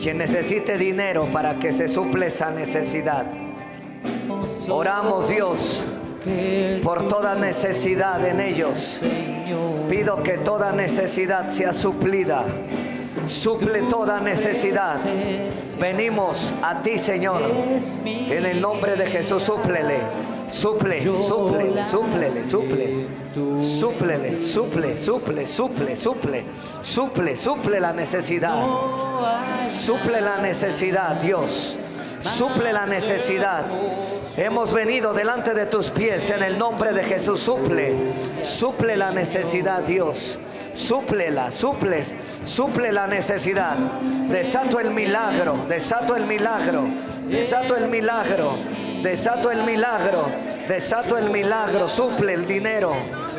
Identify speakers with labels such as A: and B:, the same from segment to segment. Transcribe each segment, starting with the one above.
A: Quien necesite dinero para que se suple esa necesidad. Oramos, Dios, por toda necesidad en ellos. Pido que toda necesidad sea suplida. Suple toda necesidad. Venimos a ti, Señor. En el nombre de Jesús, súplele. Suple, súplele, súplele, súplele. Súplele, suple, suple, suple, suple. Suple, suple la necesidad. Suple la necesidad, Dios. Suple la necesidad. Hemos venido delante de tus pies en el nombre de Jesús. Suple, suple la necesidad, Dios. Súplela, suples, suple la necesidad. Desato el milagro, desato el milagro, desato el milagro, desato el milagro, desato el milagro. Suple el dinero.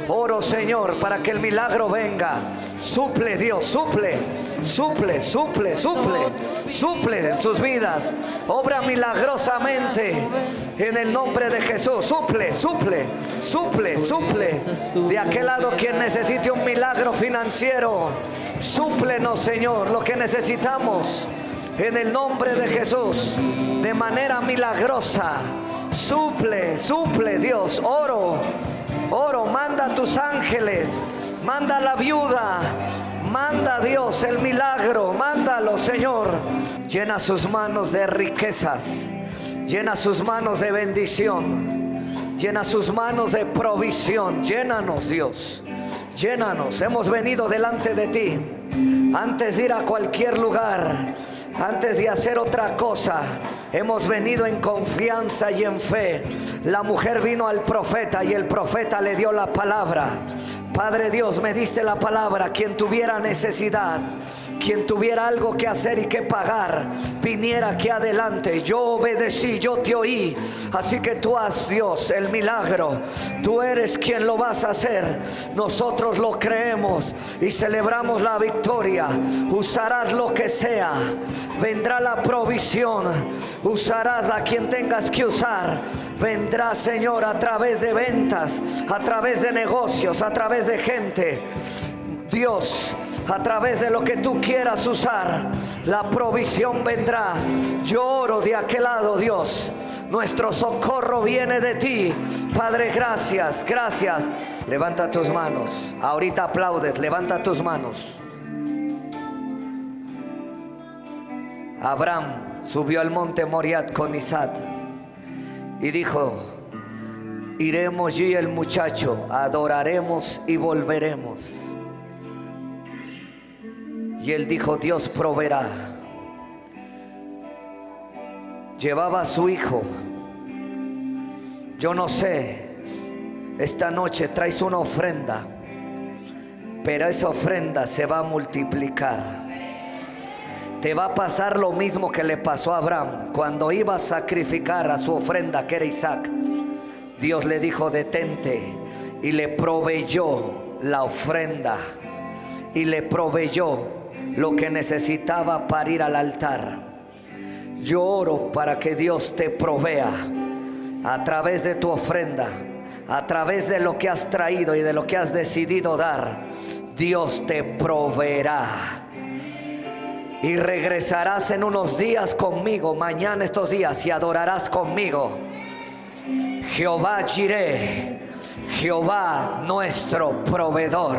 A: Oro, Señor, para que el milagro venga. Suple, Dios, suple, suple, suple, suple, suple en sus vidas. Obra milagrosamente en el nombre de Jesús. Suple, suple, suple, suple. De aquel lado, quien necesite un milagro financiero, súplenos, Señor, lo que necesitamos en el nombre de Jesús, de manera milagrosa. Suple, suple, Dios. Oro, oro, manda a tus ángeles, manda a la viuda, manda, Dios, el milagro, mándalo, Señor. Llena sus manos de riquezas, llena sus manos de bendición, llena sus manos de provisión. Llénanos, Dios, llénanos. Hemos venido delante de ti. Antes de ir a cualquier lugar, antes de hacer otra cosa, hemos venido en confianza y en fe. La mujer vino al profeta y el profeta le dio la palabra. Padre Dios, me diste la palabra. Quien tuviera necesidad, quien tuviera algo que hacer y que pagar, viniera aquí adelante. Yo obedecí, yo te oí. Así que tú haz, Dios, el milagro. Tú eres quien lo vas a hacer. Nosotros lo creemos y celebramos la victoria. Usarás lo que sea. Vendrá la provisión. Usarás a quien tengas que usar. Vendrá, Señor, a través de ventas, a través de negocios, a través de gente. Dios, a través de lo que tú quieras usar, la provisión vendrá. Yo oro de aquel lado, Dios. Nuestro socorro viene de ti. Padre, gracias, gracias. Levanta tus manos. Ahorita aplaudes, levanta tus manos. Abraham subió al monte Moriah con Isaac y dijo: iremos yo y el muchacho, adoraremos y volveremos. Y él dijo: Dios proveerá. Llevaba a su hijo. Yo no sé, esta noche traes una ofrenda, pero esa ofrenda se va a multiplicar. Te va a pasar lo mismo que le pasó a Abraham cuando iba a sacrificar a su ofrenda, que era Isaac. Dios le dijo: detente, y le proveyó la ofrenda y le proveyó lo que necesitaba para ir al altar. Yo oro para que Dios te provea a través de tu ofrenda, a través de lo que has traído y de lo que has decidido dar. Dios te proveerá. Y regresarás en unos días conmigo, mañana estos días, y adorarás conmigo. Jehová Jireh, Jehová nuestro proveedor,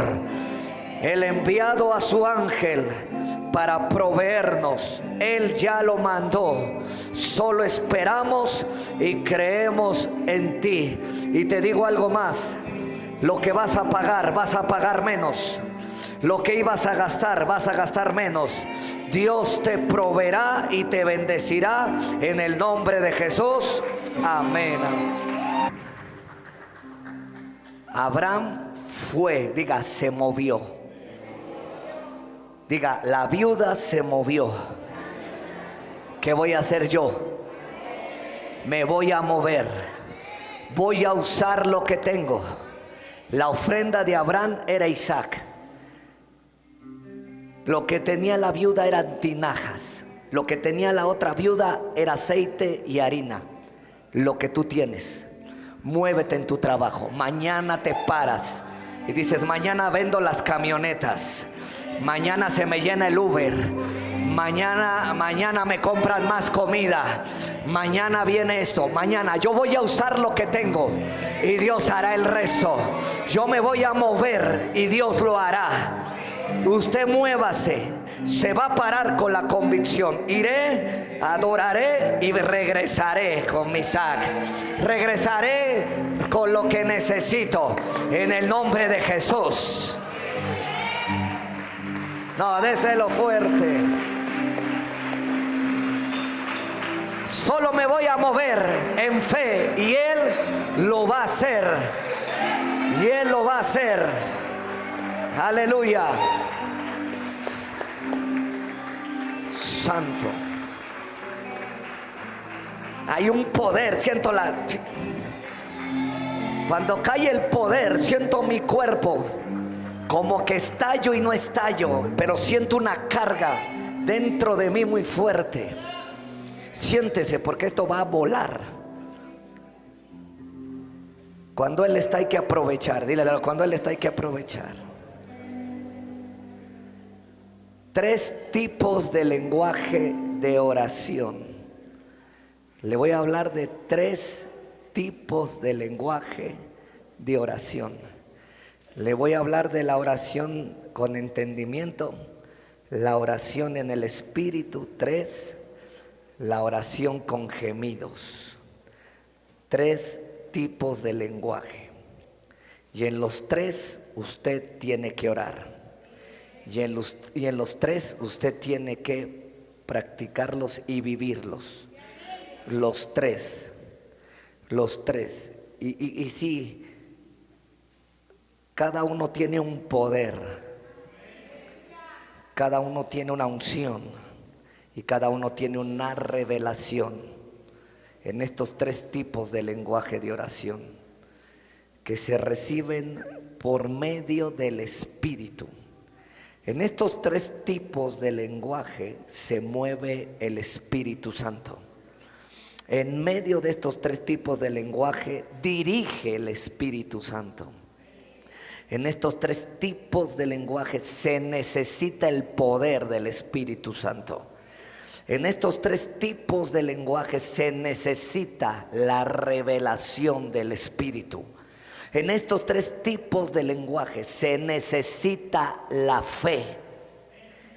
A: el enviado a su ángel para proveernos. Él ya lo mandó. Solo esperamos y creemos en ti. Y te digo algo más: lo que vas a pagar menos. Lo que ibas a gastar, vas a gastar menos. Dios te proveerá y te bendecirá en el nombre de Jesús. Amén. Abraham fue, diga, se movió. Diga, la viuda se movió. ¿Qué voy a hacer yo? Me voy a mover. Voy a usar lo que tengo. La ofrenda de Abraham era Isaac. Lo que tenía la viuda eran tinajas. Lo que tenía la otra viuda era aceite y harina. Lo que tú tienes, muévete en tu trabajo. Mañana te paras y dices: mañana vendo las camionetas, mañana se me llena el Uber, Mañana me compras más comida. Mañana viene esto. Mañana yo voy a usar lo que tengo y Dios hará el resto. Yo me voy a mover y Dios lo hará. Usted muévase. Se va a parar con la convicción. Iré, adoraré y regresaré con mi sac. Regresaré con lo que necesito en el nombre de Jesús. No, déselo fuerte. Solo me voy a mover en fe y Él lo va a hacer. Y Él lo va a hacer. Aleluya. Santo. Hay un poder, siento cuando cae el poder, siento mi cuerpo como que estallo y no estallo, pero siento una carga dentro de mí muy fuerte. Siéntese, porque esto va a volar. Cuando Él está hay que aprovechar. Dile, cuando Él está hay que aprovechar. 3 tipos de lenguaje de oración. Le voy a hablar de 3 tipos de lenguaje de oración. Le voy a hablar de la oración con entendimiento, la oración en el Espíritu, 3, la oración con gemidos. 3 tipos de lenguaje. Y en los 3 usted tiene que orar. Y en los 3 usted tiene que practicarlos y vivirlos. Los 3. Y sí, cada uno tiene un poder. Cada uno tiene una unción. Y cada uno tiene una revelación. En estos 3 tipos de lenguaje de oración, que se reciben por medio del Espíritu. En estos 3 tipos de lenguaje se mueve el Espíritu Santo. En medio de estos 3 tipos de lenguaje dirige el Espíritu Santo. En estos 3 tipos de lenguaje se necesita el poder del Espíritu Santo. En estos 3 tipos de lenguaje se necesita la revelación del Espíritu. En estos 3 tipos de lenguaje se necesita la fe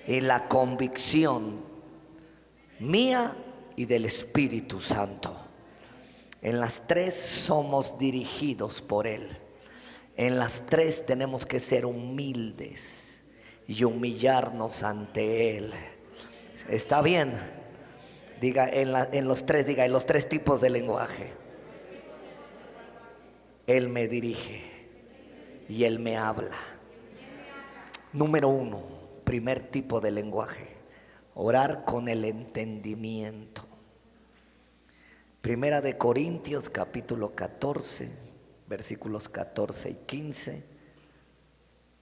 A: y la convicción mía y del Espíritu Santo. En las 3 somos dirigidos por Él. En las 3 tenemos que ser humildes y humillarnos ante Él. ¿Está bien? Diga en los 3 tipos de lenguaje. Él me dirige y Él me habla. Número 1, primer tipo de lenguaje: orar con el entendimiento. Primera de Corintios capítulo 14, versículos 14 y 15.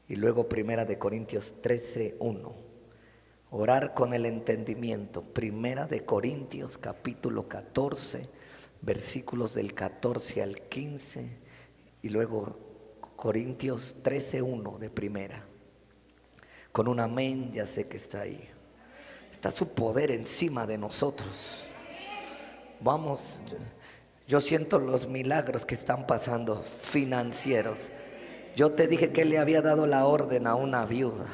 A: Y luego Primera de Corintios 13, 1. Orar con el entendimiento. Primera de Corintios capítulo 14, versículos del 14 al 15. Y luego Corintios 13:1 de primera. Con un amén, ya sé que está ahí. Está su poder encima de nosotros. Vamos, yo siento los milagros que están pasando financieros. Yo te dije que le había dado la orden a una viuda.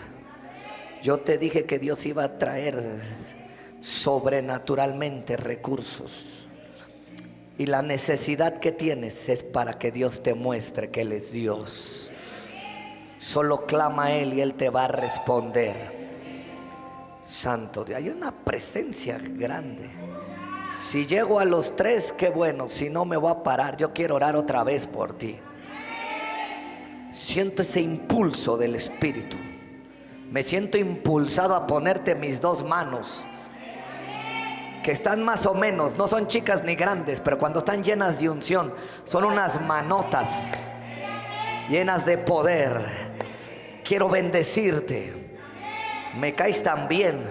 A: Yo te dije que Dios iba a traer sobrenaturalmente recursos. Y la necesidad que tienes es para que Dios te muestre que Él es Dios. Solo clama a Él y Él te va a responder. Santo Dios, hay una presencia grande. Si llego a los 3, qué bueno. Si no, me voy a parar. Yo quiero orar otra vez por ti. Siento ese impulso del Espíritu. Me siento impulsado a ponerte mis 2 manos, que están más o menos, no son chicas ni grandes, pero cuando están llenas de unción, son unas manotas llenas de poder. Quiero bendecirte. Me caes tan bien.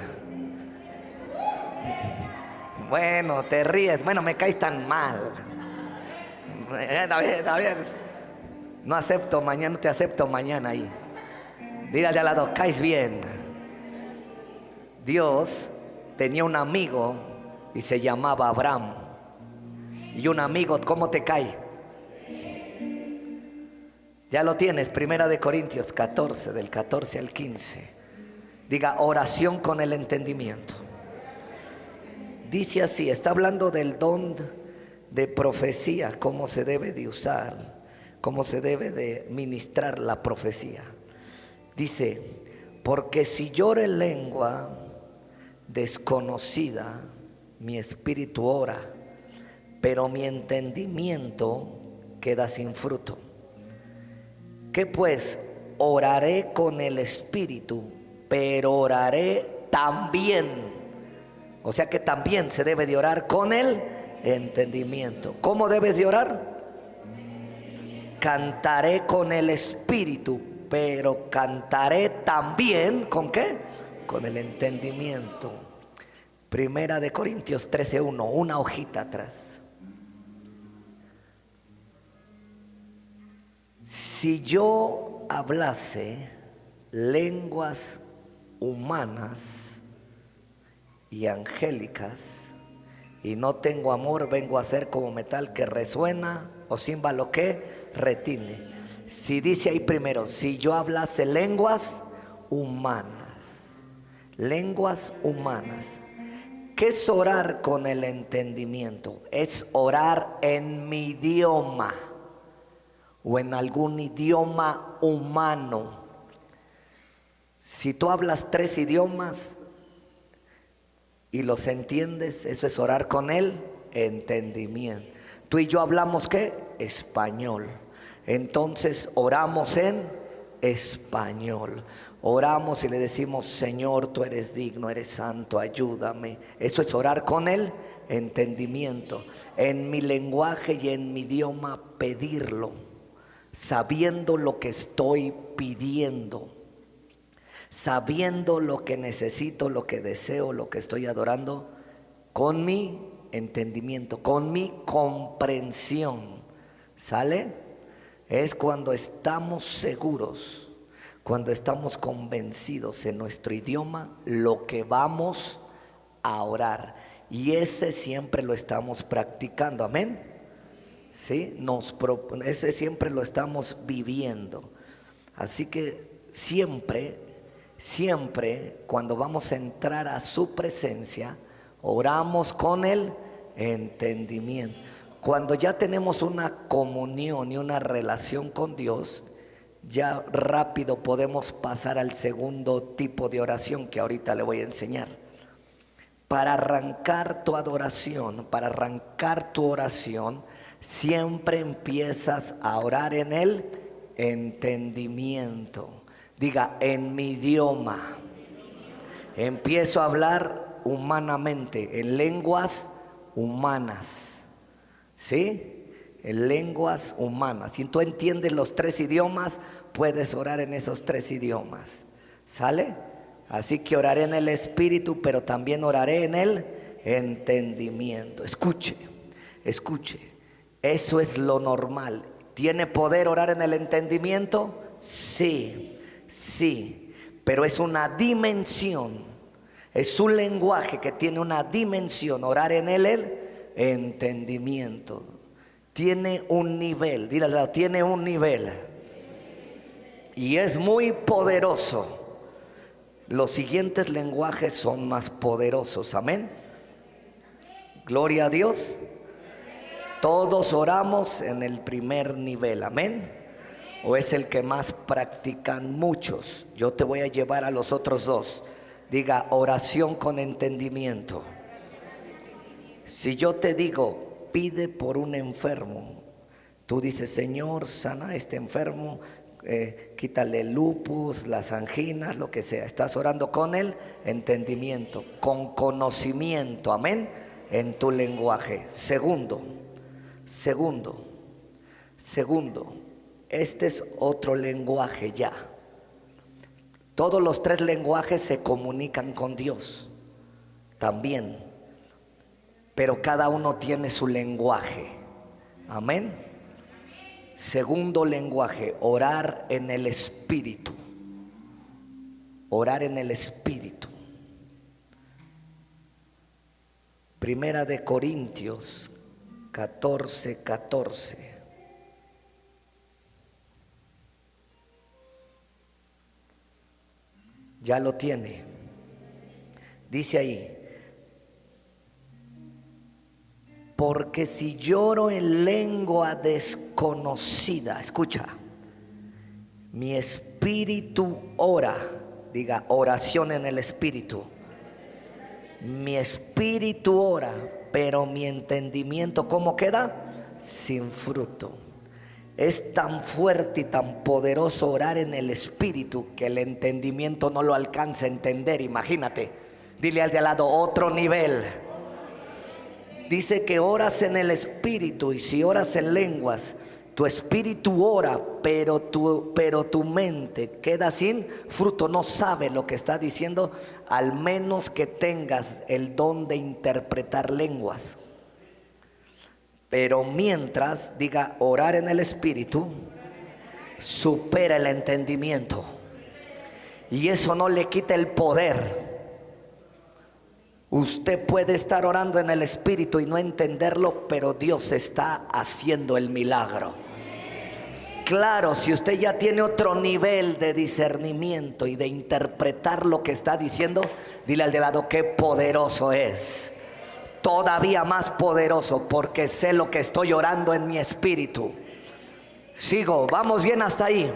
A: Bueno, te ríes. Bueno, me caes tan mal. David, no acepto mañana, no te acepto mañana ahí. Dígale al lado, caes bien. Dios tenía un amigo y se llamaba Abraham. Y un amigo, ¿cómo te cae? Ya lo tienes, 1 Corintios 14, del 14 al 15. Diga, oración con el entendimiento. Dice así, está hablando del don de profecía, cómo se debe de usar, cómo se debe de ministrar la profecía. Dice, porque si lloro en lengua desconocida, mi espíritu ora, pero mi entendimiento queda sin fruto. ¿Qué pues? Oraré con el espíritu, pero oraré también. O sea que también se debe de orar con el entendimiento. ¿Cómo debes de orar? Cantaré con el espíritu, pero cantaré también, ¿con qué? Con el entendimiento. 1 Corintios 13:1, una hojita atrás. Si yo hablase lenguas humanas y angélicas y no tengo amor, vengo a ser como metal que resuena o címbalo que retiene. Si dice ahí primero, si yo hablase lenguas humanas, ¿qué es orar con el entendimiento? Es orar en mi idioma o en algún idioma humano. Si tú hablas 3 idiomas y los entiendes, eso es orar con el entendimiento. Tú y yo hablamos ¿qué? Español. Entonces oramos en español. Oramos y le decimos, Señor, tú eres digno, eres santo, ayúdame. Eso es orar con el entendimiento. En mi lenguaje y en mi idioma pedirlo, sabiendo lo que estoy pidiendo, sabiendo lo que necesito, lo que deseo, lo que estoy adorando, con mi entendimiento, con mi comprensión. ¿Sale? Es cuando estamos seguros, cuando estamos convencidos en nuestro idioma, lo que vamos a orar. Y ese siempre lo estamos practicando, amén. ¿Sí? Ese siempre lo estamos viviendo. Así que siempre cuando vamos a entrar a su presencia, oramos con el entendimiento. Cuando ya tenemos una comunión y una relación con Dios, ya rápido podemos pasar al segundo tipo de oración que ahorita le voy a enseñar. Para arrancar tu adoración, para arrancar tu oración, siempre empiezas a orar en el entendimiento. Diga, en mi idioma. Empiezo a hablar humanamente, en lenguas humanas. ¿Sí? En lenguas humanas. Si tú entiendes los 3 idiomas, puedes orar en esos 3 idiomas. ¿Sale? Así que oraré en el espíritu, pero también oraré en el entendimiento. Escuche. Eso es lo normal. ¿Tiene poder orar en el entendimiento? Sí. Pero es una dimensión. Es un lenguaje que tiene una dimensión. Orar en el entendimiento. Tiene un nivel. Dile al lado, tiene un nivel. Y es muy poderoso. Los siguientes lenguajes son más poderosos. Amén. Gloria a Dios. Todos oramos en el primer nivel. Amén. ¿O es el que más practican muchos? Yo te voy a llevar a los otros 2. Diga, oración con entendimiento. Si yo te digo, pide por un enfermo, tú dices, Señor, sana a este enfermo, quítale el lupus, las anginas, lo que sea. Estás orando con el entendimiento, con conocimiento, amén, en tu lenguaje. Segundo, este es otro lenguaje ya. Todos los 3 lenguajes se comunican con Dios también, pero cada uno tiene su lenguaje. Amén. Segundo lenguaje, orar en el espíritu. Orar en el espíritu. Primera de Corintios 14:14. Ya lo tiene. Dice ahí: porque si lloro en lengua desconocida, escucha, mi espíritu ora, diga oración en el espíritu. Mi espíritu ora, pero mi entendimiento, ¿cómo queda? Sin fruto. Es tan fuerte y tan poderoso orar en el espíritu que el entendimiento no lo alcanza a entender. Imagínate, dile al de al lado, otro nivel. Dice que oras en el espíritu, y si oras en lenguas, tu espíritu ora, pero tu mente queda sin fruto, no sabe lo que está diciendo, al menos que tengas el don de interpretar lenguas. Pero mientras, diga, orar en el espíritu supera el entendimiento, y eso no le quita el poder. Usted puede estar orando en el espíritu y no entenderlo, pero Dios está haciendo el milagro. Claro, si usted ya tiene otro nivel de discernimiento y de interpretar lo que está diciendo, dile al de lado, qué poderoso es. Todavía más poderoso, porque sé lo que estoy orando en mi espíritu. Sigo, vamos bien hasta ahí.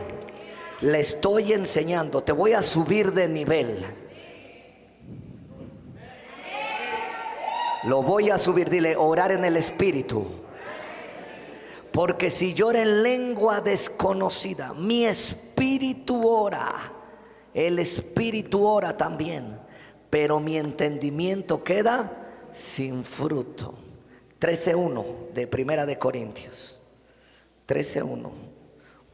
A: Le estoy enseñando, te voy a subir de nivel. Lo voy a subir, dile, orar en el espíritu. Porque si llora en lengua desconocida, mi espíritu ora. El espíritu ora también, pero mi entendimiento queda sin fruto. 13:1 de Primera de Corintios. 13:1.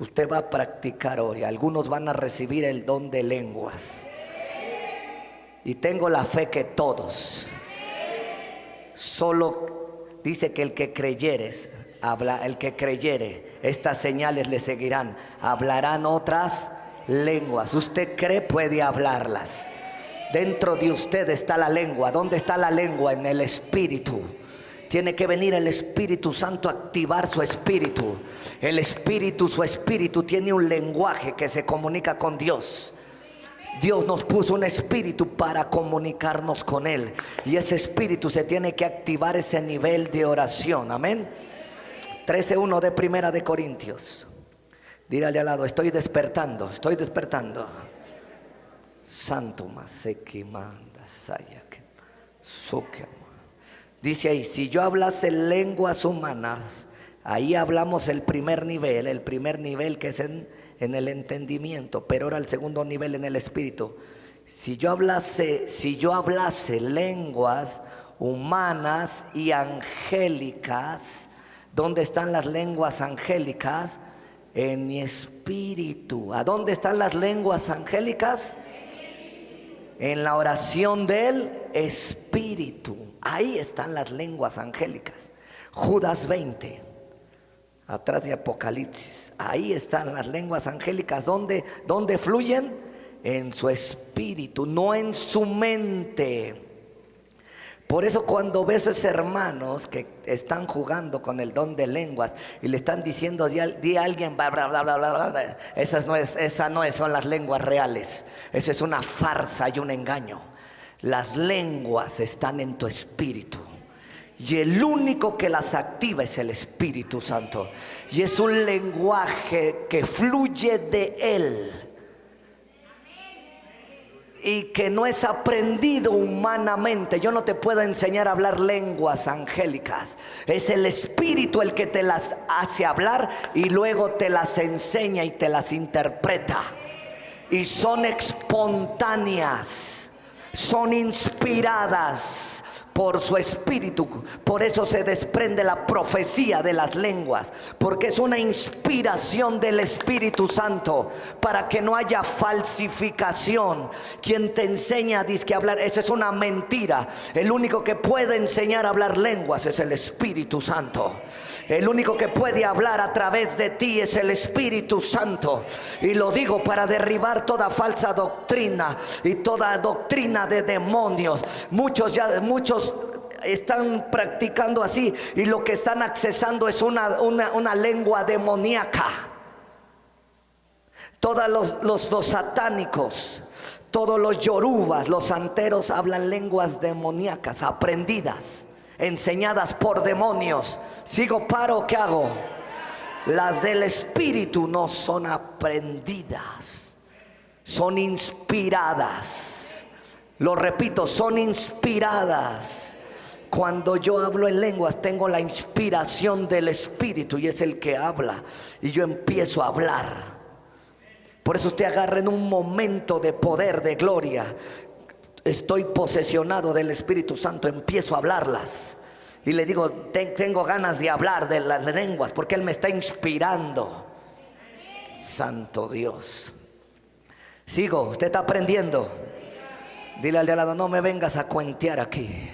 A: Usted va a practicar hoy. Algunos van a recibir el don de lenguas. Y tengo la fe que todos. Solo dice que el que creyeres, el que creyere, estas señales le seguirán. Hablarán otras lenguas. Usted cree, puede hablarlas. Dentro de usted está la lengua. ¿Dónde está la lengua? En el espíritu. Tiene que venir el Espíritu Santo a activar su espíritu. El espíritu, su espíritu tiene un lenguaje que se comunica con Dios. Dios nos puso un espíritu para comunicarnos con Él, y ese espíritu se tiene que activar, ese nivel de oración. Amén. 13:1 de Primera de Corintios. Dile al lado, estoy despertando, estoy despertando. Santo Maseki Manda Sayak Sukem. Dice ahí, si yo hablase lenguas humanas, ahí hablamos el primer nivel que es en el entendimiento, pero ahora el segundo nivel en el espíritu. Si yo hablase lenguas humanas y angélicas, ¿dónde están las lenguas angélicas? En mi espíritu. ¿A dónde están las lenguas angélicas? En la oración del espíritu. Ahí están las lenguas angélicas. Judas 20. Atrás de Apocalipsis, ahí están las lenguas angélicas. ¿Dónde fluyen? En su espíritu, no en su mente. Por eso cuando ves a esos hermanos que están jugando con el don de lenguas y le están diciendo, di a alguien, bla, bla, bla, bla, bla, bla, esas no son las lenguas reales. Eso es una farsa y un engaño. Las lenguas están en tu espíritu. Y el único que las activa es el Espíritu Santo. Y es un lenguaje que fluye de Él. Y que no es aprendido humanamente. Yo no te puedo enseñar a hablar lenguas angélicas. Es el Espíritu el que te las hace hablar y luego te las enseña y te las interpreta. Y son espontáneas, son inspiradas por su espíritu. Por eso se desprende la profecía de las lenguas, porque es una inspiración del Espíritu Santo, para que no haya falsificación. Quien te enseña a hablar, eso es una mentira. El único que puede enseñar a hablar lenguas es el Espíritu Santo. El único que puede hablar a través de ti es el Espíritu Santo. Y lo digo para derribar toda falsa doctrina y toda doctrina de demonios. Muchos están practicando así y lo que están accesando es una lengua demoníaca. Todos los satánicos, todos los yorubas, los santeros hablan lenguas demoníacas, aprendidas, enseñadas por demonios. ¿Sigo, paro, qué hago? Las del espíritu no son aprendidas, son inspiradas. Lo repito, son inspiradas. Cuando yo hablo en lenguas tengo la inspiración del espíritu y es el que habla y yo empiezo a hablar. Por eso usted agarra en un momento de poder, de gloria. Estoy posesionado del Espíritu Santo, empiezo a hablarlas. Y le digo, tengo ganas de hablar de las lenguas porque Él me está inspirando. Santo Dios. Sigo, usted está aprendiendo. Dile al de al lado, no me vengas a cuentear aquí.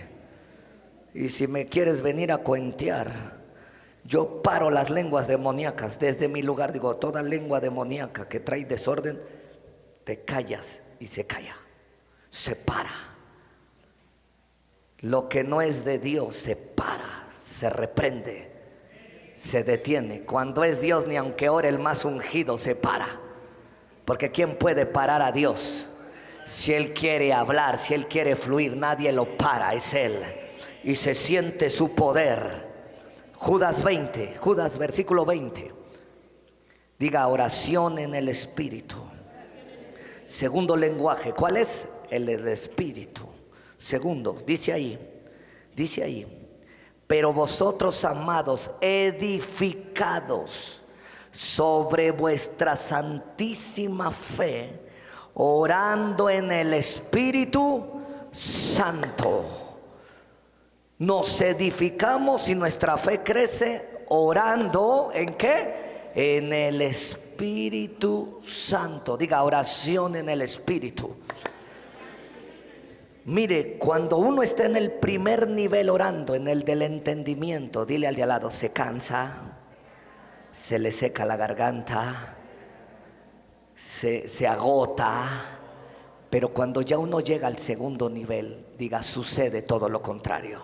A: Y si me quieres venir a cuentear, yo paro las lenguas demoníacas desde mi lugar. Digo, toda lengua demoníaca que trae desorden, te callas y se calla, se para. Lo que no es de Dios se para, se reprende, se detiene. Cuando es Dios, ni aunque ore el más ungido, se para. Porque ¿quién puede parar a Dios? Si Él quiere hablar, si Él quiere fluir, nadie lo para, es Él. Y se siente su poder. Judas 20, Judas versículo 20. Diga, oración en el Espíritu. Segundo lenguaje, ¿cuál es? El del Espíritu. Segundo, dice ahí, pero vosotros, amados, edificados sobre vuestra santísima fe, orando en el Espíritu Santo. Nos edificamos y nuestra fe crece orando, ¿en qué? En el Espíritu Santo. Diga, oración en el Espíritu. Mire, cuando uno está en el primer nivel orando, en el del entendimiento, dile al de al lado, se cansa, se le seca la garganta, se agota. Pero cuando ya uno llega al segundo nivel, diga, sucede todo lo contrario.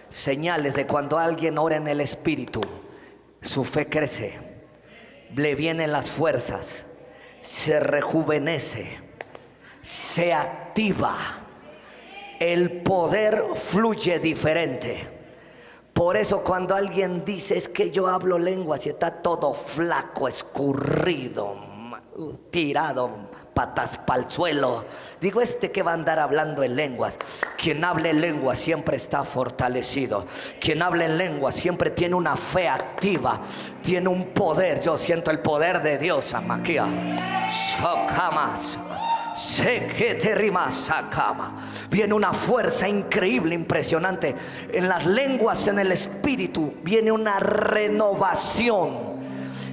A: Señales de cuando alguien ora en el Espíritu, su fe crece, le vienen las fuerzas, se rejuvenece, se activa, el poder fluye diferente. Por eso cuando alguien dice, es que yo hablo lenguas y está todo flaco, escurrido, tirado, patas pa'l suelo, digo, que va a andar hablando en lenguas. Quien hable en lenguas siempre está fortalecido. Quien habla en lenguas siempre tiene una fe activa, tiene un poder. Yo siento el poder de Dios, amaquia. Socamas. Sé que te rimas sacama. Viene una fuerza increíble, impresionante. En las lenguas, en el Espíritu, viene una renovación.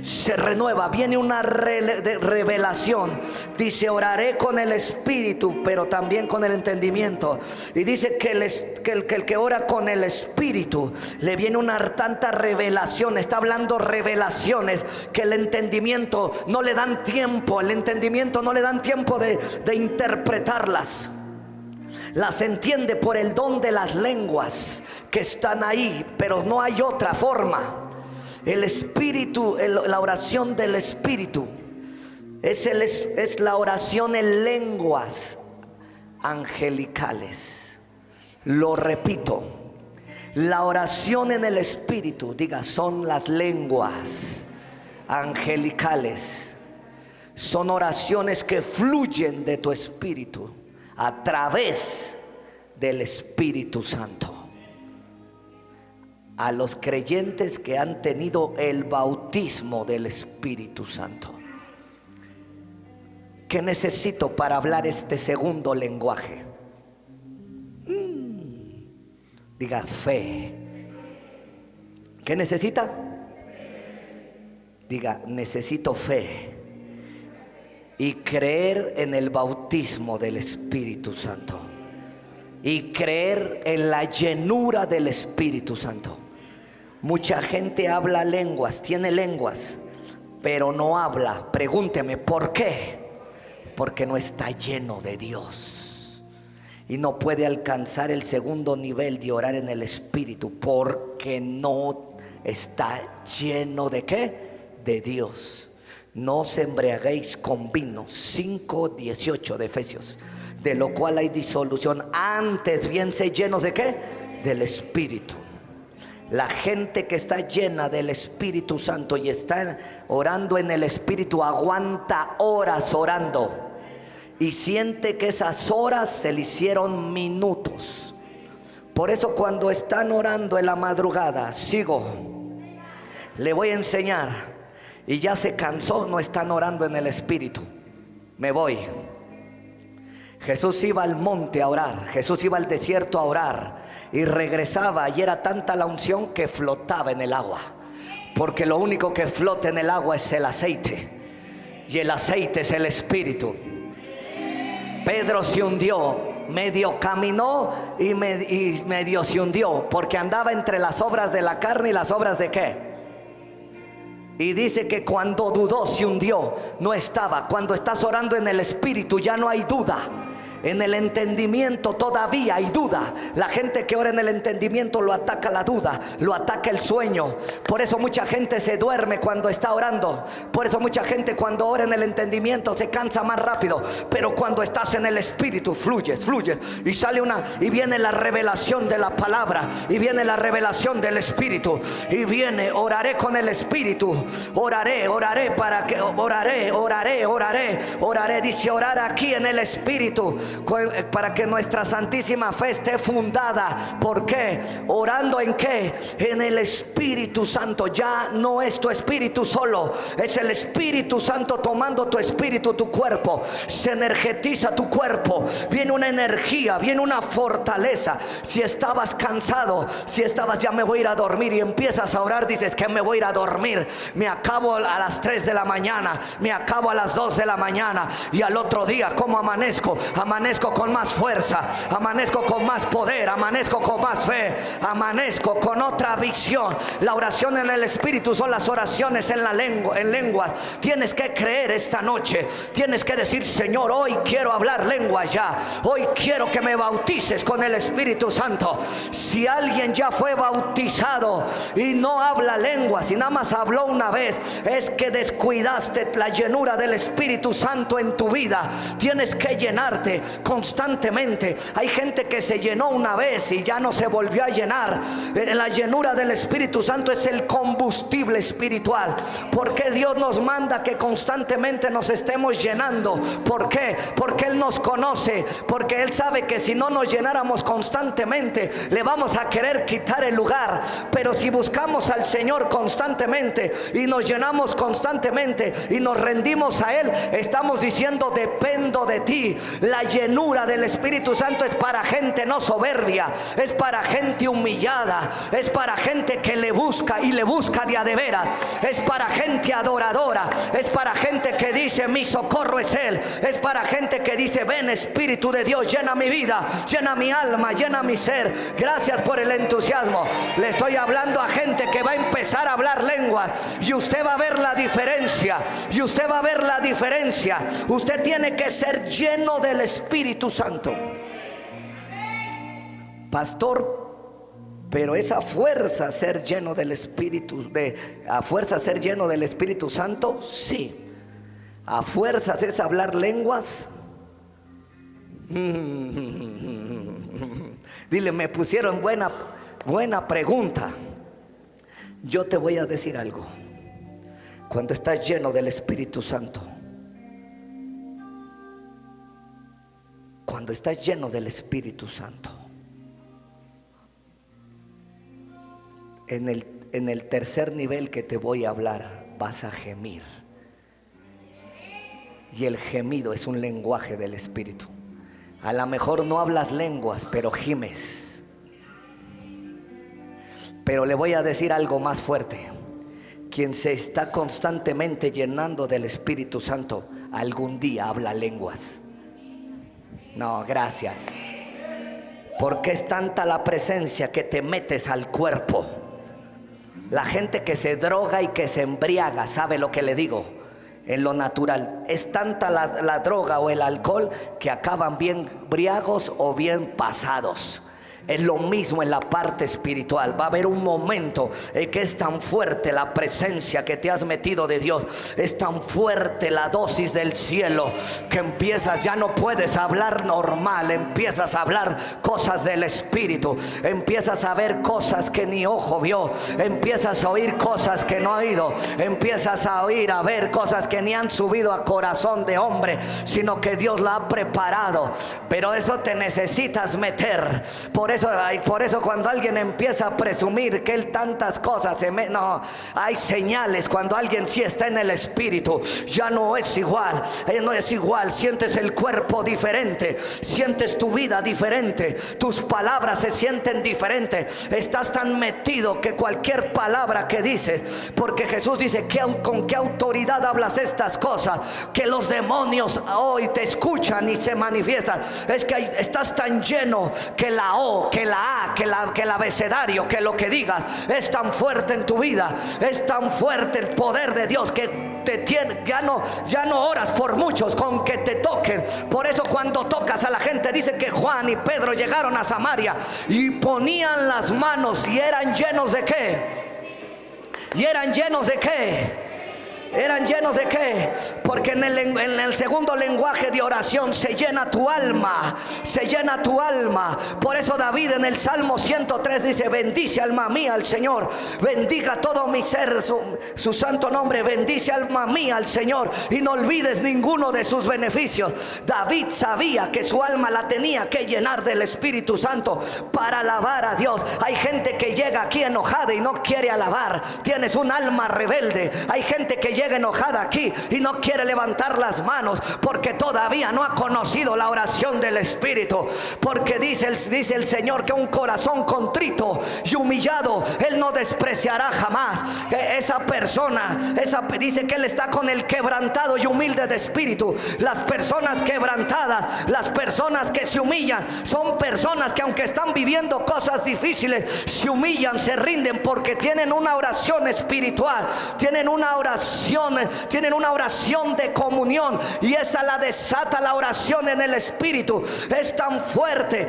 A: Se renueva, viene una revelación. Dice, oraré con el Espíritu, pero también con el entendimiento. Y dice que el que ora con el Espíritu le viene una tanta revelación. Está hablando revelaciones que el entendimiento no le dan tiempo. El entendimiento no le dan tiempo de interpretarlas. Las entiende por el don de las lenguas que están ahí, pero no hay otra forma. El Espíritu, la oración del Espíritu es la oración en lenguas angelicales. Lo repito, la oración en el Espíritu, diga, son las lenguas angelicales. Son oraciones que fluyen de tu espíritu a través del Espíritu Santo. A los creyentes que han tenido el bautismo del Espíritu Santo. ¿Qué necesito para hablar este segundo lenguaje? Diga, fe. ¿Qué necesita? Diga, necesito fe. Y creer en el bautismo del Espíritu Santo. Y creer en la llenura del Espíritu Santo. Mucha gente habla lenguas, tiene lenguas, pero no habla. Pregúnteme, ¿por qué? Porque no está lleno de Dios. y no puede alcanzar el segundo nivel de orar en el Espíritu porque no está lleno ¿de qué? De Dios. No os embriaguéis con vino, 5:18 de Efesios, de lo cual hay disolución. Antes bien sé llenos ¿de qué? Del Espíritu. La gente que está llena del Espíritu Santo y está orando en el Espíritu aguanta horas orando y siente que esas horas se le hicieron minutos. Por eso cuando están orando en la madrugada, sigo, le voy a enseñar, y ya se cansó, no están orando en el Espíritu, me voy. Jesús iba al monte a orar, Jesús iba al desierto a orar y regresaba, y era tanta la unción que flotaba en el agua, porque lo único que flota en el agua es el aceite, y el aceite es el Espíritu. Pedro se hundió, medio caminó y medio se hundió, porque andaba entre las obras de la carne y las obras de ¿qué? Y dice que cuando dudó se hundió, no estaba. Cuando estás orando en el Espíritu ya no hay duda. En el entendimiento todavía hay duda. La gente que ora en el entendimiento lo ataca la duda, lo ataca el sueño. Por eso mucha gente se duerme cuando está orando. Por eso mucha gente cuando ora en el entendimiento se cansa más rápido. Pero cuando estás en el Espíritu fluyes y sale y viene la revelación de la palabra, y viene la revelación del Espíritu, y viene, oraré con el Espíritu, oraré para que oraré, dice orar aquí en el Espíritu, para que nuestra santísima fe esté fundada. ¿Por qué? Orando en qué? En el Espíritu Santo. Ya no es tu espíritu solo, es el Espíritu Santo tomando tu espíritu, tu cuerpo. Se energetiza tu cuerpo, viene una energía, viene una fortaleza. Si estabas cansado, si estabas ya me voy a ir a dormir, y empiezas a orar, dices que me voy a ir a dormir, me acabo a las 3 de la mañana, me acabo a las 2 de la mañana, y al otro día como amanezco con más fuerza, amanezco con más poder, amanezco con más fe, amanezco con otra visión. La oración en el Espíritu son las oraciones en la lengua, en lenguas. Tienes que creer esta noche, tienes que decir: Señor, hoy quiero hablar lenguas ya, hoy quiero que me bautices con el Espíritu Santo. Si alguien ya fue bautizado y no habla lenguas y nada más habló una vez, es que descuidaste la llenura del Espíritu Santo en tu vida. Tienes que llenarte constantemente. Hay gente que se llenó una vez y ya no se volvió a llenar. La llenura del Espíritu Santo es el combustible espiritual. Porque Dios nos manda que constantemente nos estemos llenando. ¿Por qué? Porque Él nos conoce, porque Él sabe que si no nos llenáramos constantemente le vamos a querer quitar el lugar. Pero si buscamos al Señor constantemente y nos llenamos constantemente y nos rendimos a Él, estamos diciendo: dependo de ti. La llenura del Espíritu Santo es para gente no soberbia, es para gente humillada, es para gente que le busca y le busca de a de veras, es para gente adoradora, es para gente que dice: mi socorro es Él, es para gente que dice: ven Espíritu de Dios, llena mi vida, llena mi alma, llena mi ser. Gracias por el entusiasmo. Le estoy hablando a gente que va a empezar a hablar lenguas, y usted va a ver la diferencia, y usted va a ver la diferencia. Usted tiene que ser lleno del Espíritu Santo. Pastor, pero esa fuerza, ser lleno del Espíritu, a fuerza ser lleno del Espíritu Santo, sí. A fuerzas es hablar lenguas. Dile: me pusieron buena pregunta. Yo te voy a decir algo. Cuando estás lleno del Espíritu Santo, cuando estás lleno del Espíritu Santo, en el tercer nivel que te voy a hablar, vas a gemir. Y el gemido es un lenguaje del Espíritu. A lo mejor no hablas lenguas, pero gimes. Pero le voy a decir algo más fuerte. Quien se está constantemente llenando del Espíritu Santo, algún día habla lenguas. No, gracias. Porque es tanta la presencia que te metes al cuerpo. La gente que se droga y que se embriaga, ¿sabe lo que le digo? en lo natural. Es tanta la droga o el alcohol que acaban bien briagos o bien pasados. Es lo mismo en la parte espiritual. Va a haber un momento en que es tan fuerte la presencia que te has metido de Dios, es tan fuerte la dosis del cielo, que empiezas, ya no puedes hablar normal, empiezas a hablar cosas del Espíritu, empiezas a ver cosas que ni ojo vio, empiezas a oír cosas que no ha oído, empiezas a oír, a ver cosas que ni han subido a corazón de hombre, sino que Dios la ha preparado. Pero eso te necesitas meter. Por eso cuando alguien empieza a presumir que él tantas cosas no, hay señales. Cuando alguien sí está en el Espíritu, ya no es igual. No es igual. Sientes el cuerpo diferente, sientes tu vida diferente, tus palabras se sienten diferentes. Estás tan metido que cualquier palabra que dices, porque Jesús dice que con qué autoridad hablas estas cosas, que los demonios hoy te escuchan y se manifiestan. Es que estás tan lleno que la O, que la A, que el abecedario, que lo que digas es tan fuerte en tu vida, es tan fuerte el poder de Dios que te tiene, ya no oras por muchos, con que te toquen. Por eso cuando tocas a la gente, dice que Juan y Pedro llegaron a Samaria y ponían las manos y eran llenos de ¿qué? ¿Y eran llenos de qué? ¿Eran llenos de qué? Porque en el segundo lenguaje de oración se llena tu alma, se llena tu alma. Por eso David en el Salmo 103 dice: bendice alma mía al Señor, bendiga todo mi ser su santo nombre. Bendice alma mía al Señor y no olvides ninguno de sus beneficios. David sabía que su alma la tenía que llenar del Espíritu Santo para alabar a Dios. Hay gente que llega aquí enojada y no quiere alabar. Tienes un alma rebelde. Hay gente que llega enojada aquí y no quiere levantar las manos porque todavía no ha conocido la oración del Espíritu. Porque dice el Señor que un corazón contrito y humillado Él no despreciará jamás. Esa persona, dice que Él está con el quebrantado y humilde de espíritu. Las personas quebrantadas, las personas que se humillan, son personas que aunque están viviendo cosas difíciles, se humillan, se rinden porque tienen una oración espiritual, tienen una oración de comunión, y esa la desata la oración en el Espíritu. Es tan fuerte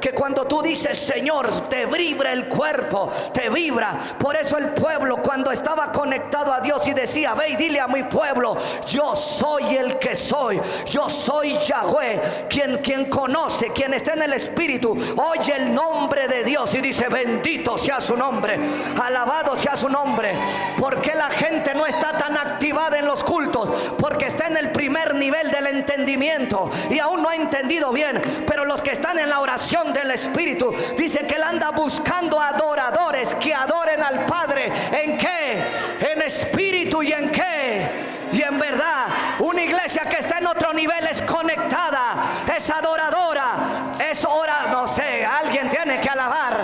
A: que cuando tú dices Señor, te vibra el cuerpo, te vibra. Por eso el pueblo, cuando estaba conectado a Dios y decía: ve y dile a mi pueblo, yo soy el que soy, yo soy Yahweh. Quien conoce, quien está en el Espíritu, oye el nombre de Dios y dice: bendito sea su nombre, alabado sea su nombre. Porque la gente no está tan activada en los cultos, porque está en el primer nivel del entendimiento y aún no ha entendido bien. Pero los que están en la oración del Espíritu, dice que Él anda buscando adoradores que adoren al Padre. ¿En qué? En espíritu y en qué, y en verdad. Una iglesia que está en otro nivel es conectada, es adoradora, es no sé, alguien tiene que alabar,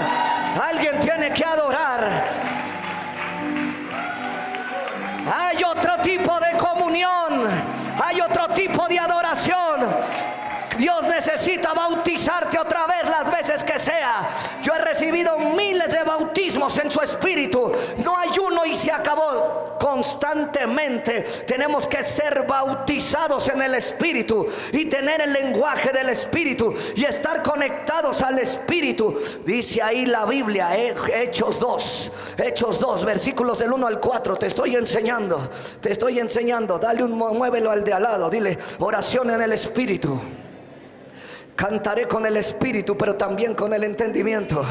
A: alguien tiene que adorar. Hay otro tipo de comunión, hay otro tipo de adoración. Dios necesita bautizarte otra vez las veces que sea. Yo he recibido miles de bautismos en su Espíritu. No hay uno y se acabó. Constantemente tenemos que ser bautizados en el Espíritu y tener el lenguaje del Espíritu y estar conectados al Espíritu. Dice ahí la Biblia, Hechos 2, versículos del 1 al 4. Te estoy enseñando. Dale muévelo al de al lado. Dile: oración en el Espíritu. Cantaré con el Espíritu, pero también con el entendimiento.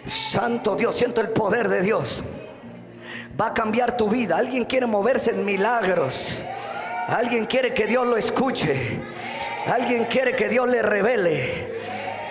A: Santo Dios, siento el poder de Dios. Va a cambiar tu vida. Alguien quiere moverse en milagros. Alguien quiere que Dios lo escuche. Alguien quiere que Dios le revele.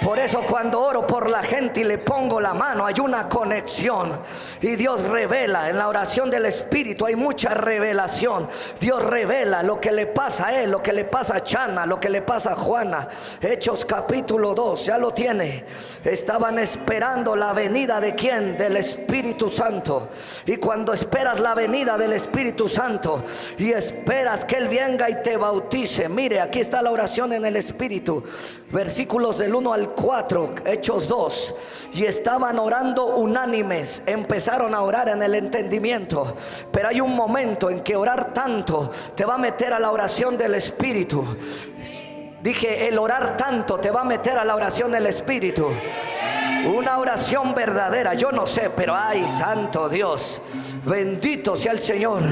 A: Por eso cuando oro por la gente y le pongo la mano, hay una conexión y Dios revela. En la oración del Espíritu hay mucha revelación. Dios revela lo que le pasa a él, lo que le pasa a Chana, lo que le pasa a Juana. Hechos capítulo 2, ya lo tiene. Estaban esperando la venida de ¿quién? Del Espíritu Santo. Y cuando esperas la venida del Espíritu Santo y esperas que Él venga y te bautice, mire, aquí está la oración en el Espíritu. Versículos del 1 al 4, Hechos 2. Y estaban orando unánimes. Empezaron a orar en el entendimiento. Pero hay un momento en que orar tanto te va a meter a la oración del Espíritu. Dije, el orar tanto te va a meter a la oración del Espíritu. Una oración verdadera, yo no sé, pero ay, santo Dios, bendito sea el Señor.